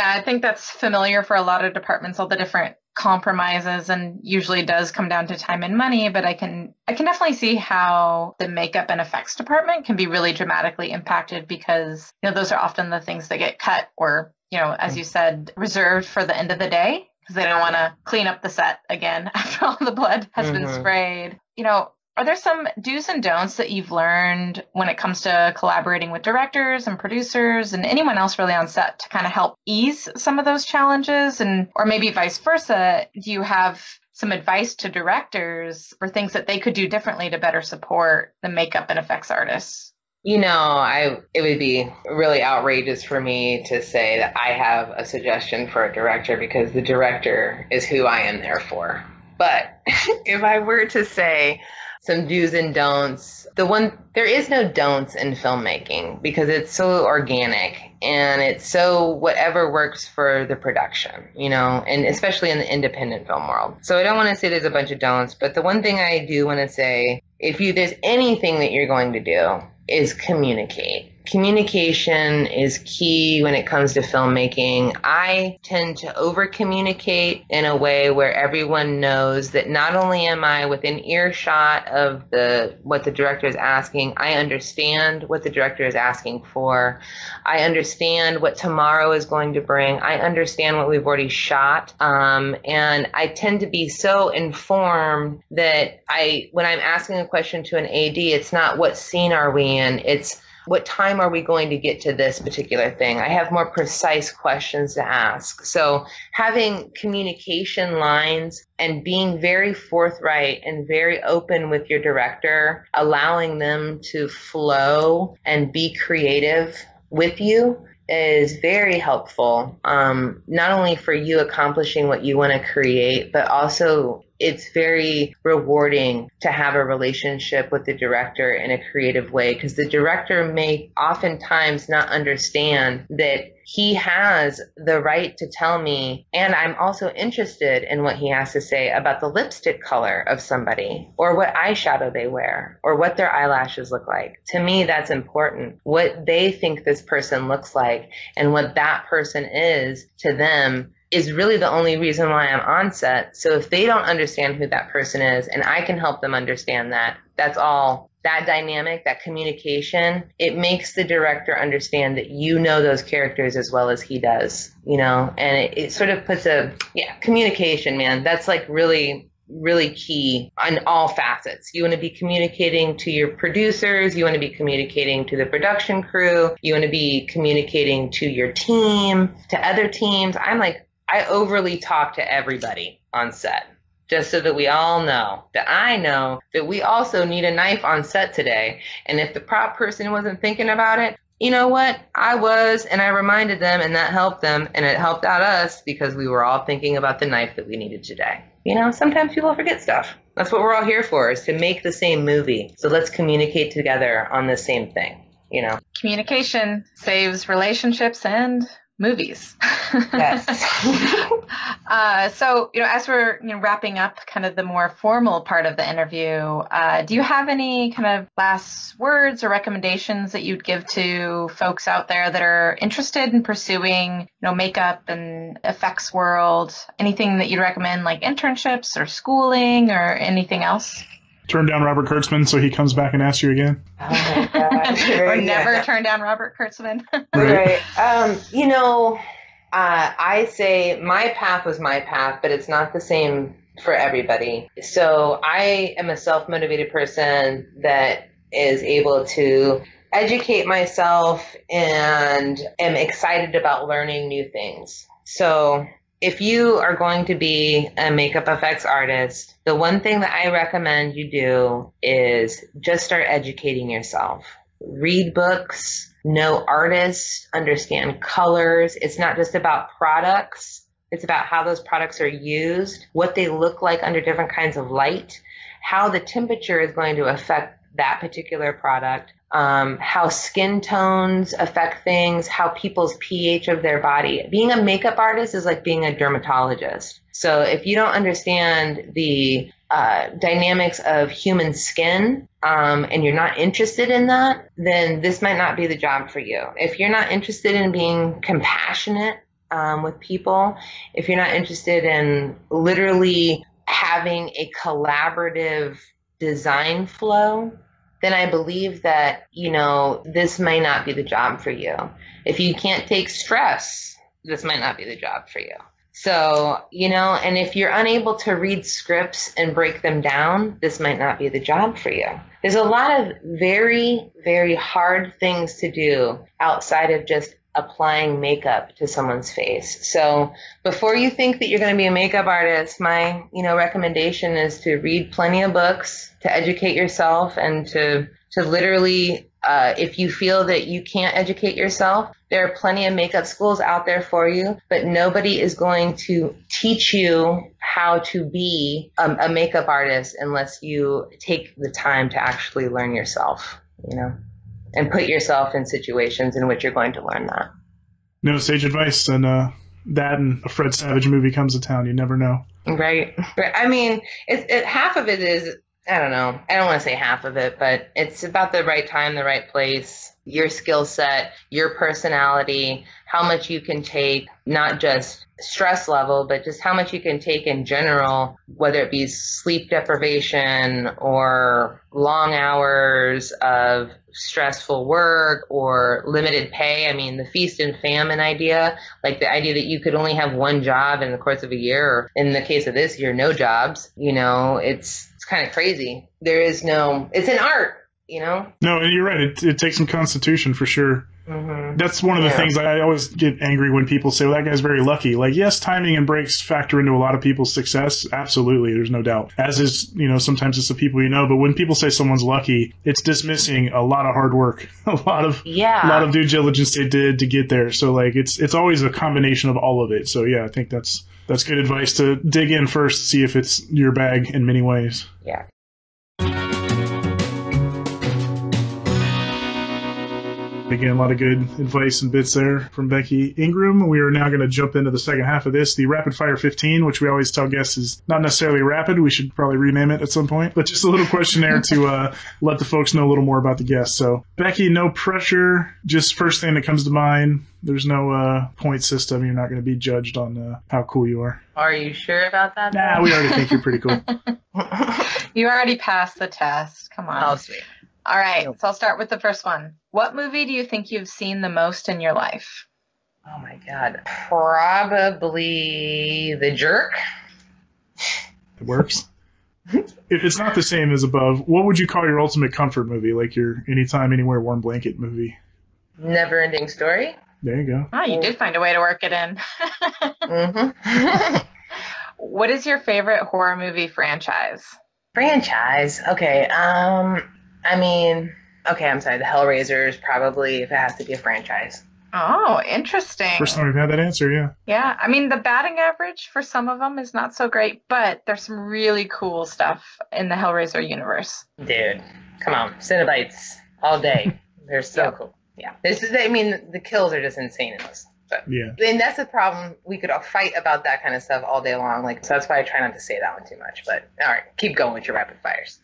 I think that's familiar for a lot of departments, all the different compromises, and usually does come down to time and money, but I can definitely see how the makeup and effects department can be really dramatically impacted because, those are often the things that get cut or, as you said, reserved for the end of the day because they don't want to clean up the set again after all the blood has been sprayed. Are there some do's and don'ts that you've learned when it comes to collaborating with directors and producers and anyone else really on set to kind of help ease some of those challenges? Or maybe vice versa, do you have some advice to directors for things that they could do differently to better support the makeup and effects artists? It would be really outrageous for me to say that I have a suggestion for a director because the director is who I am there for. But if I were to say some do's and don'ts, there is no don'ts in filmmaking because it's so organic and it's so whatever works for the production, and especially in the independent film world. So I don't want to say there's a bunch of don'ts, but the one thing I do want to say, there's anything that you're going to do, is communicate. Communication is key when it comes to filmmaking. I tend to over-communicate in a way where everyone knows that not only am I within earshot of what the director is asking, I understand what the director is asking for. I understand what tomorrow is going to bring. I understand what we've already shot. And I tend to be so informed that when I'm asking a question to an AD, it's not what scene are we in, it's what time are we going to get to this particular thing? I have more precise questions to ask. So having communication lines and being very forthright and very open with your director, allowing them to flow and be creative with you is very helpful, not only for you accomplishing what you want to create, but also it's very rewarding to have a relationship with the director in a creative way, because the director may oftentimes not understand that he has the right to tell me, and I'm also interested in what he has to say about the lipstick color of somebody, or what eyeshadow they wear, or what their eyelashes look like. To me, that's important. What they think this person looks like and what that person is to them is really the only reason why I'm on set. So if they don't understand who that person is and I can help them understand that, that's all. That dynamic, that communication, it makes the director understand that you know those characters as well as he does, you know, and it sort of puts communication, man. That's like really, really key on all facets. You want to be communicating to your producers. You want to be communicating to the production crew. You want to be communicating to your team, to other teams. I overly talk to everybody on set, just so that we all know that I know that we also need a knife on set today. And if the prop person wasn't thinking about it, you know what? I was, and I reminded them, and that helped them, and it helped out us because we were all thinking about the knife that we needed today. You know, sometimes people forget stuff. That's what we're all here for, is to make the same movie. So let's communicate together on the same thing, you know. Communication saves relationships and movies. Yes. So, you know, as we're wrapping up kind of the more formal part of the interview, do you have any kind of last words or recommendations that you'd give to folks out there that are interested in pursuing, makeup and effects world? Anything that you'd recommend, like internships or schooling or anything else? Turn down Robert Kurtzman so he comes back and asks you again. Oh my God. Or never turn down Robert Kurtzman. Right. I say my path was my path, but it's not the same for everybody. So I am a self-motivated person that is able to educate myself and am excited about learning new things. So if you are going to be a makeup effects artist, the one thing that I recommend you do is just start educating yourself. Read books, know artists, understand colors. It's not just about products. It's about how those products are used, what they look like under different kinds of light, how the temperature is going to affect that particular product, how skin tones affect things, how people's pH of their body. Being a makeup artist is like being a dermatologist. So if you don't understand the dynamics of human skin, and you're not interested in that, then this might not be the job for you. If you're not interested in being compassionate with people, if you're not interested in literally having a collaborative design flow, then I believe that, this may not be the job for you. If you can't take stress, this might not be the job for you. So, and if you're unable to read scripts and break them down, this might not be the job for you. There's a lot of very, very hard things to do outside of just applying makeup to someone's face. So before you think that you're going to be a makeup artist, my, recommendation is to read plenty of books, to educate yourself, and to literally, if you feel that you can't educate yourself, there are plenty of makeup schools out there for you, but nobody is going to teach you how to be a makeup artist unless you take the time to actually learn yourself, and put yourself in situations in which you're going to learn that. No sage advice, and that and a Fred Savage movie comes to town. You never know. Right. I mean, half of it is, I don't know. I don't want to say half of it, but it's about the right time, the right place, your skill set, your personality, how much you can take, not just stress level, but just how much you can take in general, whether it be sleep deprivation or long hours of stressful work or limited pay. I mean, the feast and famine idea, like the idea that you could only have one job in the course of a year, or in the case of this year, no jobs, it's kind of crazy. It's an art. you know? No, and you're right. It takes some constitution for sure. Mm-hmm. That's one of the things I always get angry when people say, well, that guy's very lucky. Like, yes, timing and breaks factor into a lot of people's success. Absolutely. There's no doubt. As is, sometimes it's the people you know. But when people say someone's lucky, it's dismissing a lot of hard work, a lot of due diligence they did to get there. So, like, it's always a combination of all of it. So, yeah, I think that's good advice to dig in first, see if it's your bag in many ways. Yeah. Again, a lot of good advice and bits there from Beki Ingram. We are now going to jump into the second half of this, the Rapid Fire 15, which we always tell guests is not necessarily rapid. We should probably rename it at some point, but just a little questionnaire to let the folks know a little more about the guests. So, Beki, no pressure, just first thing that comes to mind. There's no point system. You're not going to be judged on how cool you are. Are you sure about that? Nah, we already think you're pretty cool. You already passed the test. Come on. Oh, sweet. All right, so I'll start with the first one. What movie do you think you've seen the most in your life? Oh, my God. Probably The Jerk. It works. If it's not the same as above, what would you call your ultimate comfort movie? Like your anytime, anywhere, warm blanket movie? Never Ending Story. There you go. Oh, you did find a way to work it in. Mm-hmm. What is your favorite horror movie franchise? Franchise? Okay. I'm sorry. The Hellraisers, probably, if it has to be a franchise. Oh, interesting. First time we've had that answer, yeah. Yeah, the batting average for some of them is not so great, but there's some really cool stuff in the Hellraiser universe. Dude, come on. Cinnabites all day. They're so cool. Yeah. The kills are just insane in this. But, yeah. And that's the problem. We could all fight about that kind of stuff all day long. So that's why I try not to say that one too much. But all right, keep going with your rapid fires.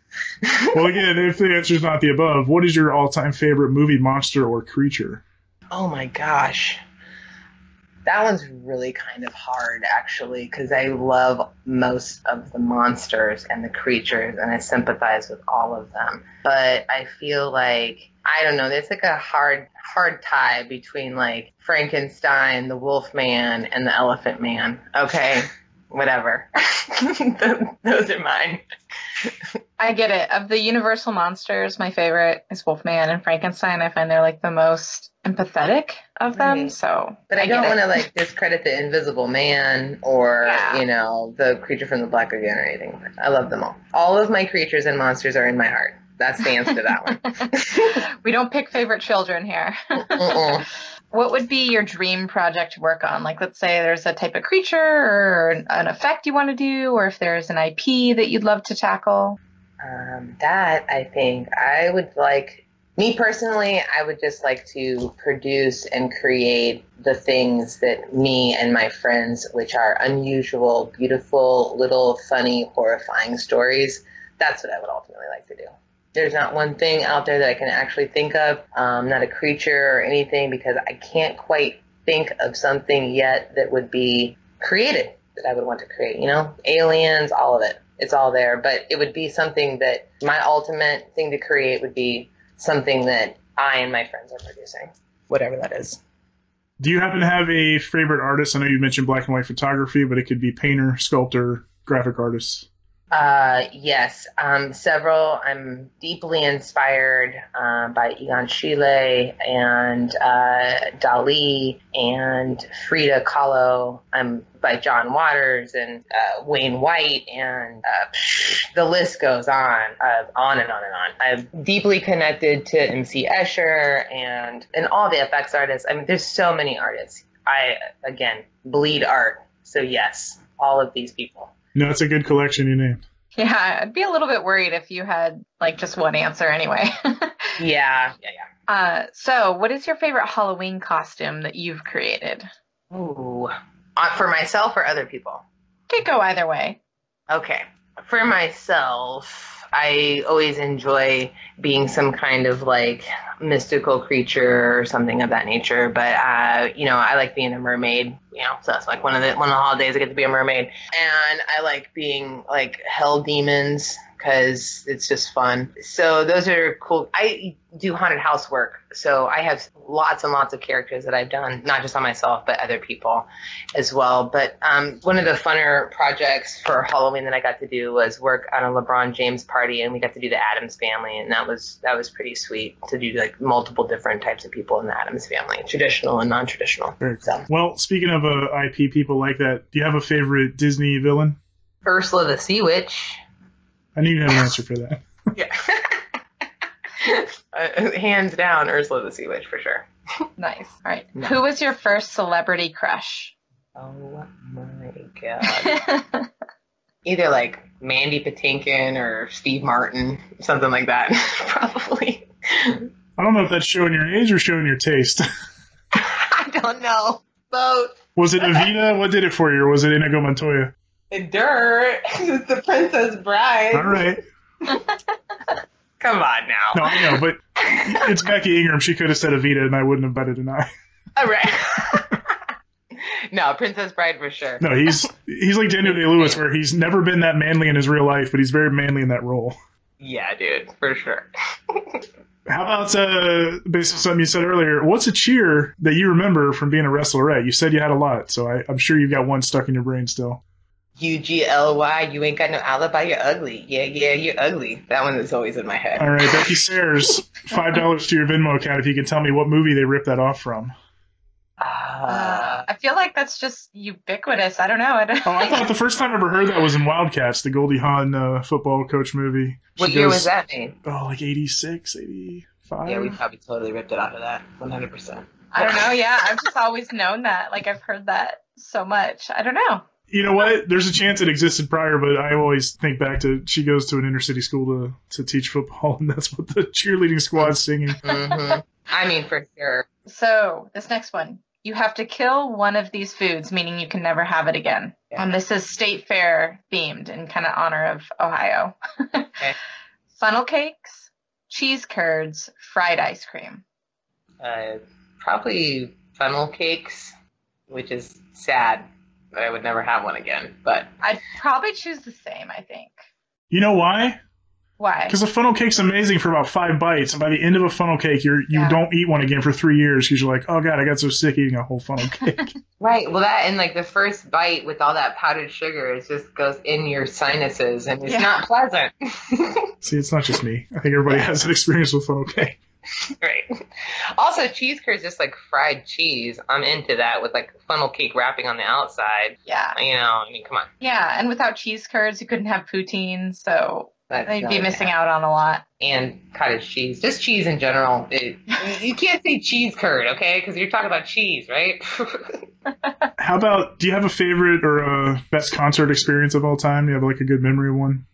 Well, again, if the answer is not the above, what is your all-time favorite movie, monster, or creature? Oh my gosh. That one's really kind of hard, actually, because I love most of the monsters and the creatures, and I sympathize with all of them. But I feel like, I don't know, there's like a hard tie between like Frankenstein, the Wolfman, and the Elephant Man. Okay, whatever. Those are mine. I get it. Of the Universal monsters, my favorite is Wolfman and Frankenstein. I find they're like the most empathetic of them. Right. So, but I don't want to like discredit the Invisible Man or the Creature from the Black Lagoon or anything. But I love them all. All of my creatures and monsters are in my heart. That's the answer to that one. We don't pick favorite children here. What would be your dream project to work on? Like, let's say there's a type of creature or an effect you want to do, or if there's an IP that you'd love to tackle. That, I think, I would like, me personally, I would just like to produce and create the things that me and my friends, which are unusual, beautiful, little, funny, horrifying stories. That's what I would ultimately like to do. There's not one thing out there that I can actually think of, not a creature or anything, because I can't quite think of something yet that would be created that I would want to create, aliens, all of it. It's all there, but it would be something that my ultimate thing to create would be something that I and my friends are producing, whatever that is. Do you happen to have a favorite artist? I know you mentioned black and white photography, but it could be painter, sculptor, graphic artist. Yes, several. I'm deeply inspired by Egon Schiele and Dali and Frida Kahlo. I'm by John Waters and Wayne White, and the list goes on and on and on. I'm deeply connected to MC Escher and all the FX artists. There's so many artists. I, again, bleed art. So yes, all of these people. No, it's a good collection you named. Yeah, I'd be a little bit worried if you had like just one answer anyway. Yeah. So what is your favorite Halloween costume that you've created? Ooh, for myself or other people? Could go either way. Okay. For myself, I always enjoy being some kind of like mystical creature or something of that nature. But, I like being a mermaid, so that's like one of the holidays I get to be a mermaid. And I like being like hell demons, because it's just fun. So those are cool. I do haunted house work, so I have lots and lots of characters that I've done, not just on myself, but other people as well. But one of the funner projects for Halloween that I got to do was work on a LeBron James party, and we got to do the Addams family, and that was pretty sweet to do like multiple different types of people in the Addams family, traditional and non-traditional. So. Well, speaking of IP people like that, do you have a favorite Disney villain? Ursula the Sea Witch. I knew you had an answer for that. Yeah. Hands down, Ursula the Sea Witch for sure. Nice. All right. No. Who was your first celebrity crush? Oh my God. Either like Mandy Patinkin or Steve Martin, something like that, probably. I don't know if that's showing your age or showing your taste. I don't know. Both. Was it Evita? What did it for you? Or was it Inigo Montoya? Dirt. It's the Princess Bride. All right. Come on now. No, I know, but it's Beki Ingram. She could have said Evita, and I wouldn't have batted an eye. All right. No, Princess Bride for sure. No, he's like Daniel Day-Lewis, where he's never been that manly in his real life, but he's very manly in that role. Yeah, dude, for sure. How about, based on something you said earlier, what's a cheer that you remember from being a wrestlerette? You said you had a lot, so I'm sure you've got one stuck in your brain still. UGLY, you ain't got no alibi, you're ugly. Yeah, you're ugly. That one is always in my head. All right, Becky Sayers, $5 to your Venmo account if you can tell me what movie they ripped that off from. I feel like that's just ubiquitous. I don't know. I thought the first time I ever heard that was in Wildcats, the Goldie Hawn football coach movie. What year was that made? Oh, like 86, 85? Yeah, we probably totally ripped it off of that, 100%. I don't know, yeah. I've just always known that. Like, I've heard that so much. I don't know. You know what? There's a chance it existed prior, but I always think back to she goes to an inner city school to teach football, and that's what the cheerleading squad's singing. Mm-hmm. I mean, for sure. So, this next one. You have to kill one of these foods, meaning you can never have it again. Yeah. And this is State Fair themed in kind of honor of Ohio. Okay. Funnel cakes, cheese curds, fried ice cream. Probably funnel cakes, which is sad that I would never have one again. But I'd probably choose the same, I think. You know why? Why? Because a funnel cake's amazing for about 5 bites, and by the end of a funnel cake, you don't eat one again for 3 years because you're like, oh god, I got so sick eating a whole funnel cake. Right. Well, that and like the first bite with all that powdered sugar, it just goes in your sinuses, and it's not pleasant. See, it's not just me. I think everybody has an experience with funnel cake. Right. Also, cheese curds, just like fried cheese. I'm into that with like funnel cake wrapping on the outside. Yeah. You know, I mean, come on. Yeah, and without cheese curds, you couldn't have poutine, so they'd be missing out on a lot. And cottage cheese. Just cheese in general. You can't say cheese curd, okay? Because you're talking about cheese, right? How about, do you have a favorite or a best concert experience of all time? Do you have like a good memory of one?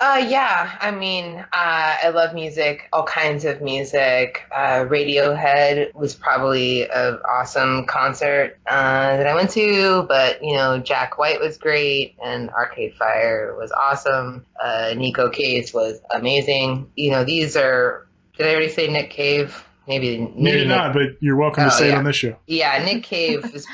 Yeah. I mean, I love music, all kinds of music. Radiohead was probably an awesome concert that I went to, but, you know, Jack White was great, and Arcade Fire was awesome. Nico Case was amazing. You know, these are, did I already say Nick Cave? Maybe not, but you're welcome to say it on this show. Yeah, Nick Cave is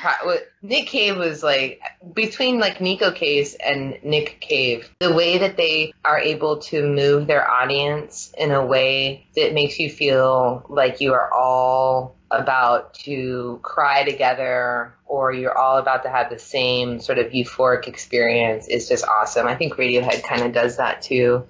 Nick Cave was like between like Nico Case and Nick Cave. The way that they are able to move their audience in a way that makes you feel like you are all about to cry together, or you're all about to have the same sort of euphoric experience is just awesome. I think Radiohead kind of does that too.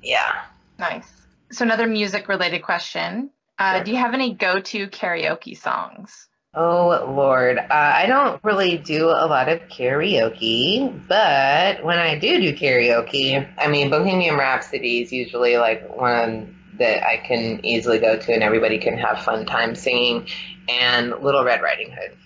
Yeah. Nice. So another music related question. Sure. Do you have any go-to karaoke songs? Oh, Lord. I don't really do a lot of karaoke, but when I do karaoke, I mean, Bohemian Rhapsody is usually like one that I can easily go to and everybody can have fun time singing, and Little Red Riding Hood.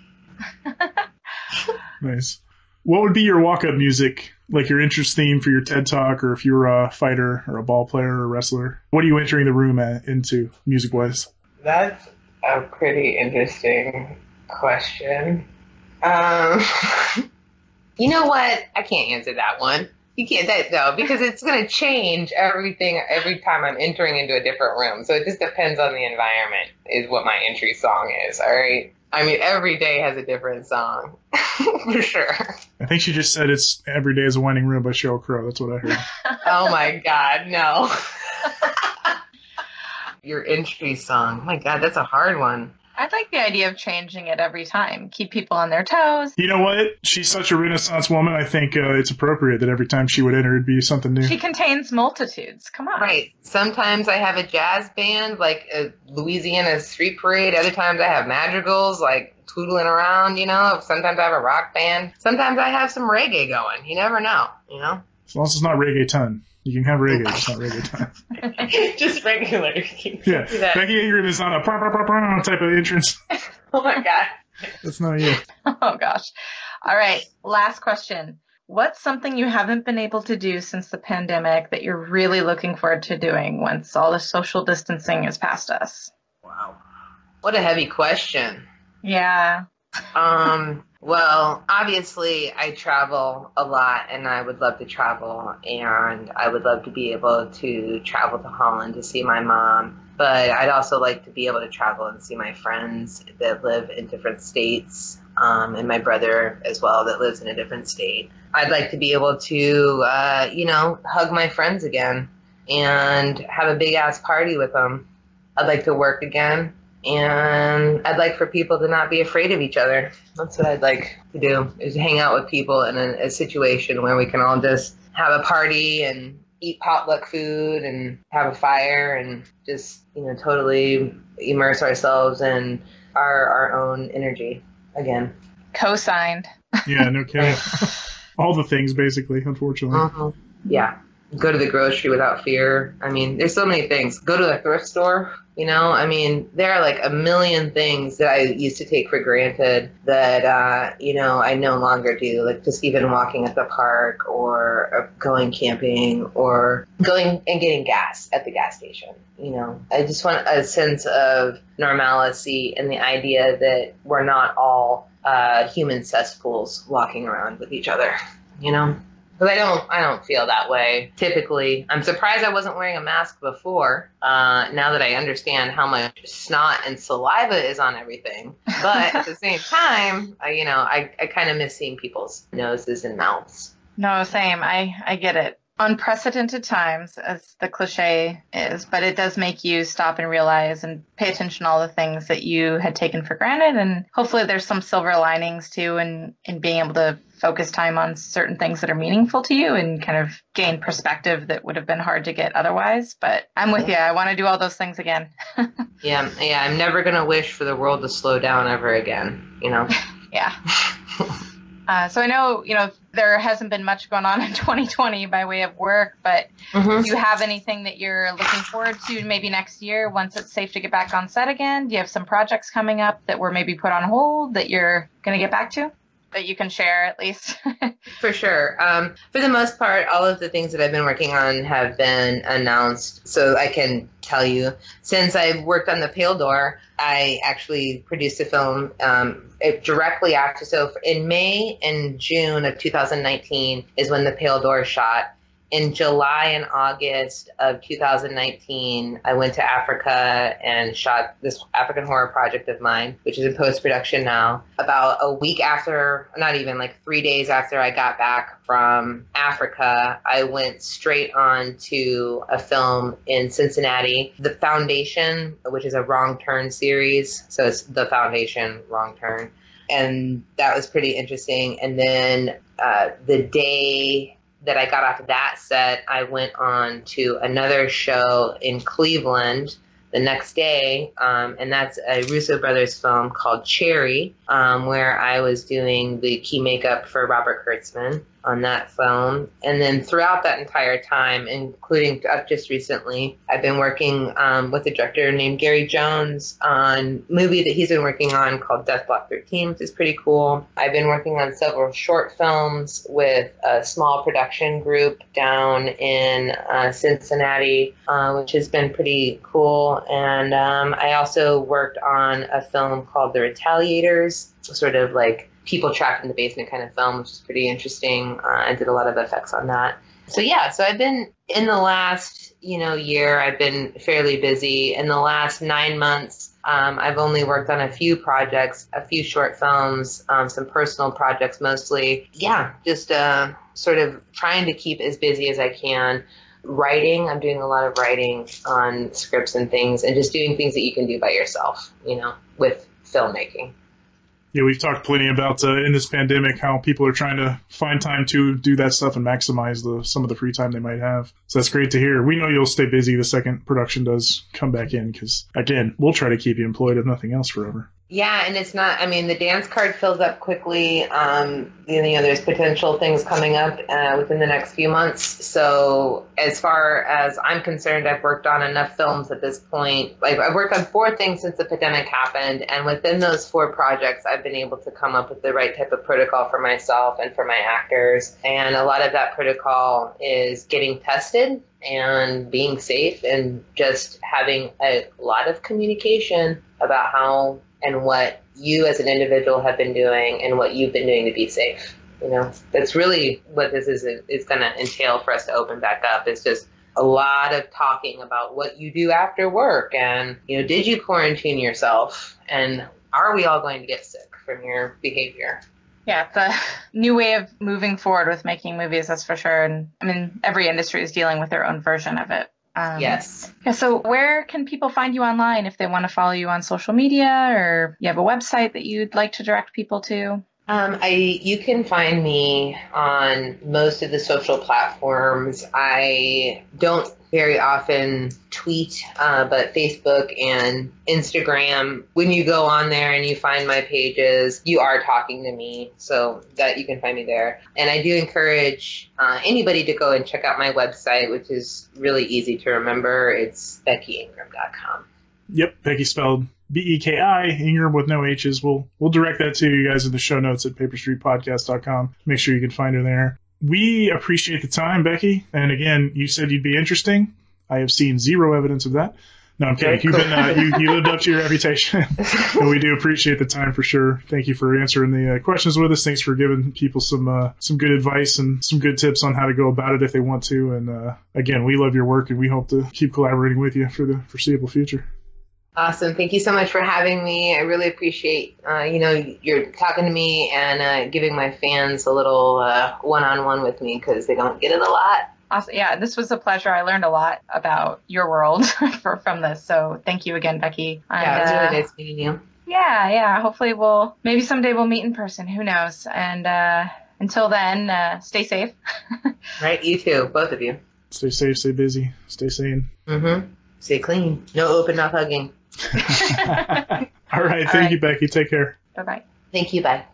Nice. What would be your walk-up music, like your interest theme for your TED Talk, or if you were a fighter or a ball player or a wrestler? What are you entering the room into, music-wise? That's a pretty interesting question. You know what? I can't answer that one. You can't, because it's going to change every time I'm entering into a different room. So it just depends on the environment is what my entry song is, all right? I mean, every day has a different song, for sure. I think she just said it's Every Day is a Winding Road by Sheryl Crow. That's what I heard. Oh my God, no. Your entry song. Oh my God, that's a hard one. I like the idea of changing it every time. Keep people on their toes. You know what? She's such a Renaissance woman. I think it's appropriate that every time she would enter, it'd be something new. She contains multitudes. Come on. Right. Sometimes I have a jazz band, like a Louisiana street parade. Other times I have madrigals, like tootling around, you know. Sometimes I have a rock band. Sometimes I have some reggae going. You never know, you know. As long as it's not reggaeton. You can have reggae, just not reggaeton. Just regular. Yeah. Beki Ingram is on a type of entrance. Oh my God. That's not you. Oh gosh. All right. Last question. What's something you haven't been able to do since the pandemic that you're really looking forward to doing once all the social distancing is past us? Wow. What a heavy question. Yeah. Well, obviously I travel a lot and I would love to travel, and I would love to be able to travel to Holland to see my mom. But I'd also like to be able to travel and see my friends that live in different states, and my brother as well that lives in a different state. I'd like to be able to, hug my friends again and have a big ass party with them. I'd like to work again. And I'd like for people to not be afraid of each other. That's what I'd like to do, is hang out with people in a situation where we can all just have a party and eat potluck food and have a fire and just, totally immerse ourselves in our own energy again. Co-signed. Yeah, no kidding. All the things, basically, unfortunately. Uh-huh. Yeah. Go to the grocery without fear. I mean, there's so many things. Go to the thrift store. There are like a million things that I used to take for granted that, I no longer do. Like just even walking at the park or going camping or going and getting gas at the gas station. I just want a sense of normalcy and the idea that we're not all human cesspools walking around with each other, But I don't feel that way typically. I'm surprised I wasn't wearing a mask before, now that I understand how much snot and saliva is on everything. But at the same time, I kind of miss seeing people's noses and mouths. No, same. I get it. Unprecedented times, as the cliche is, but it does make you stop and realize and pay attention to all the things that you had taken for granted. And hopefully there's some silver linings too in being able to focus time on certain things that are meaningful to you and kind of gain perspective that would have been hard to get otherwise. But I'm with you. I want to do all those things again. Yeah. I'm never going to wish for the world to slow down ever again, Yeah. So I know, there hasn't been much going on in 2020 by way of work, but do you have anything that you're looking forward to maybe next year once it's safe to get back on set again? Do you have some projects coming up that were maybe put on hold that you're going to get back to that you can share at least? For sure. For the most part, all of the things that I've been working on have been announced. So I can tell you, since I've worked on The Pale Door, I actually produced a film directly after. So in May and June of 2019 is when The Pale Door shot. In July and August of 2019, I went to Africa and shot this African horror project of mine, which is in post-production now. About a week after, not even, like 3 days after I got back from Africa, I went straight on to a film in Cincinnati, The Foundation, which is a Wrong Turn series. So it's The Foundation, Wrong Turn. And that was pretty interesting. And then the day that I got off of that set, I went on to another show in Cleveland the next day, and that's a Russo brothers film called Cherry, where I was doing the key makeup for Robert Kurtzman on that film. And then throughout that entire time, including up just recently, I've been working with a director named Gary Jones on a movie that he's been working on called Death Block 13, which is pretty cool. I've been working on several short films with a small production group down in Cincinnati, which has been pretty cool. And I also worked on a film called The Retaliators, sort of like people trapped in the basement kind of film, which is pretty interesting. I did a lot of effects on that. So I've been in the last, year, I've been fairly busy. In the last 9 months, I've only worked on a few projects, a few short films, some personal projects mostly. Yeah, just sort of trying to keep as busy as I can. Writing, I'm doing a lot of writing on scripts and things, and just doing things that you can do by yourself, with filmmaking. Yeah, we've talked plenty about in this pandemic how people are trying to find time to do that stuff and maximize some of the free time they might have. So that's great to hear. We know you'll stay busy the second production does come back in because, again, we'll try to keep you employed if nothing else forever. Yeah, and it's not, the dance card fills up quickly. There's potential things coming up within the next few months. So as far as I'm concerned, I've worked on enough films at this point. I've worked on 4 things since the pandemic happened. And within those 4 projects, I've been able to come up with the right type of protocol for myself and for my actors. And a lot of that protocol is getting tested and being safe and just having a lot of communication about how and what you as an individual have been doing and what you've been doing to be safe. That's really what this is going to entail for us to open back up. It's just a lot of talking about what you do after work and, did you quarantine yourself? And are we all going to get sick from your behavior? Yeah, it's a new way of moving forward with making movies, that's for sure. And every industry is dealing with their own version of it. Yes. Yeah, so where can people find you online if they want to follow you on social media, or you have a website that you'd like to direct people to? You can find me on most of the social platforms. I don't very often tweet, but Facebook and Instagram, when you go on there and you find my pages, you are talking to me, so that you can find me there. And I do encourage anybody to go and check out my website, which is really easy to remember. It's BekiIngram.com. Yep, Beki spelled Beki, Ingram with no H's. We'll direct that to you guys in the show notes at paperstreetpodcast.com. Make sure you can find her there. We appreciate the time, Beki. And again, you said you'd be interesting. I have seen zero evidence of that. No, I'm kidding. You've been you lived up to your reputation, and we do appreciate the time for sure. Thank you for answering the questions with us. Thanks for giving people some good advice and some good tips on how to go about it if they want to. And again, we love your work, and we hope to keep collaborating with you for the foreseeable future. Awesome. Thank you so much for having me. I really appreciate, you're talking to me and giving my fans a little one-on-one with me because they don't get it a lot. Awesome. Yeah, this was a pleasure. I learned a lot about your world from this. So thank you again, Beki. Yeah, it was really nice meeting you. Yeah. Hopefully maybe someday we'll meet in person. Who knows? And until then, stay safe. Right. You too. Both of you. Stay safe, stay busy, stay sane. Mm-hmm. Stay clean. No open mouth hugging. All right. Thank you, Beki. Take care. Bye-bye. Thank you. Bye.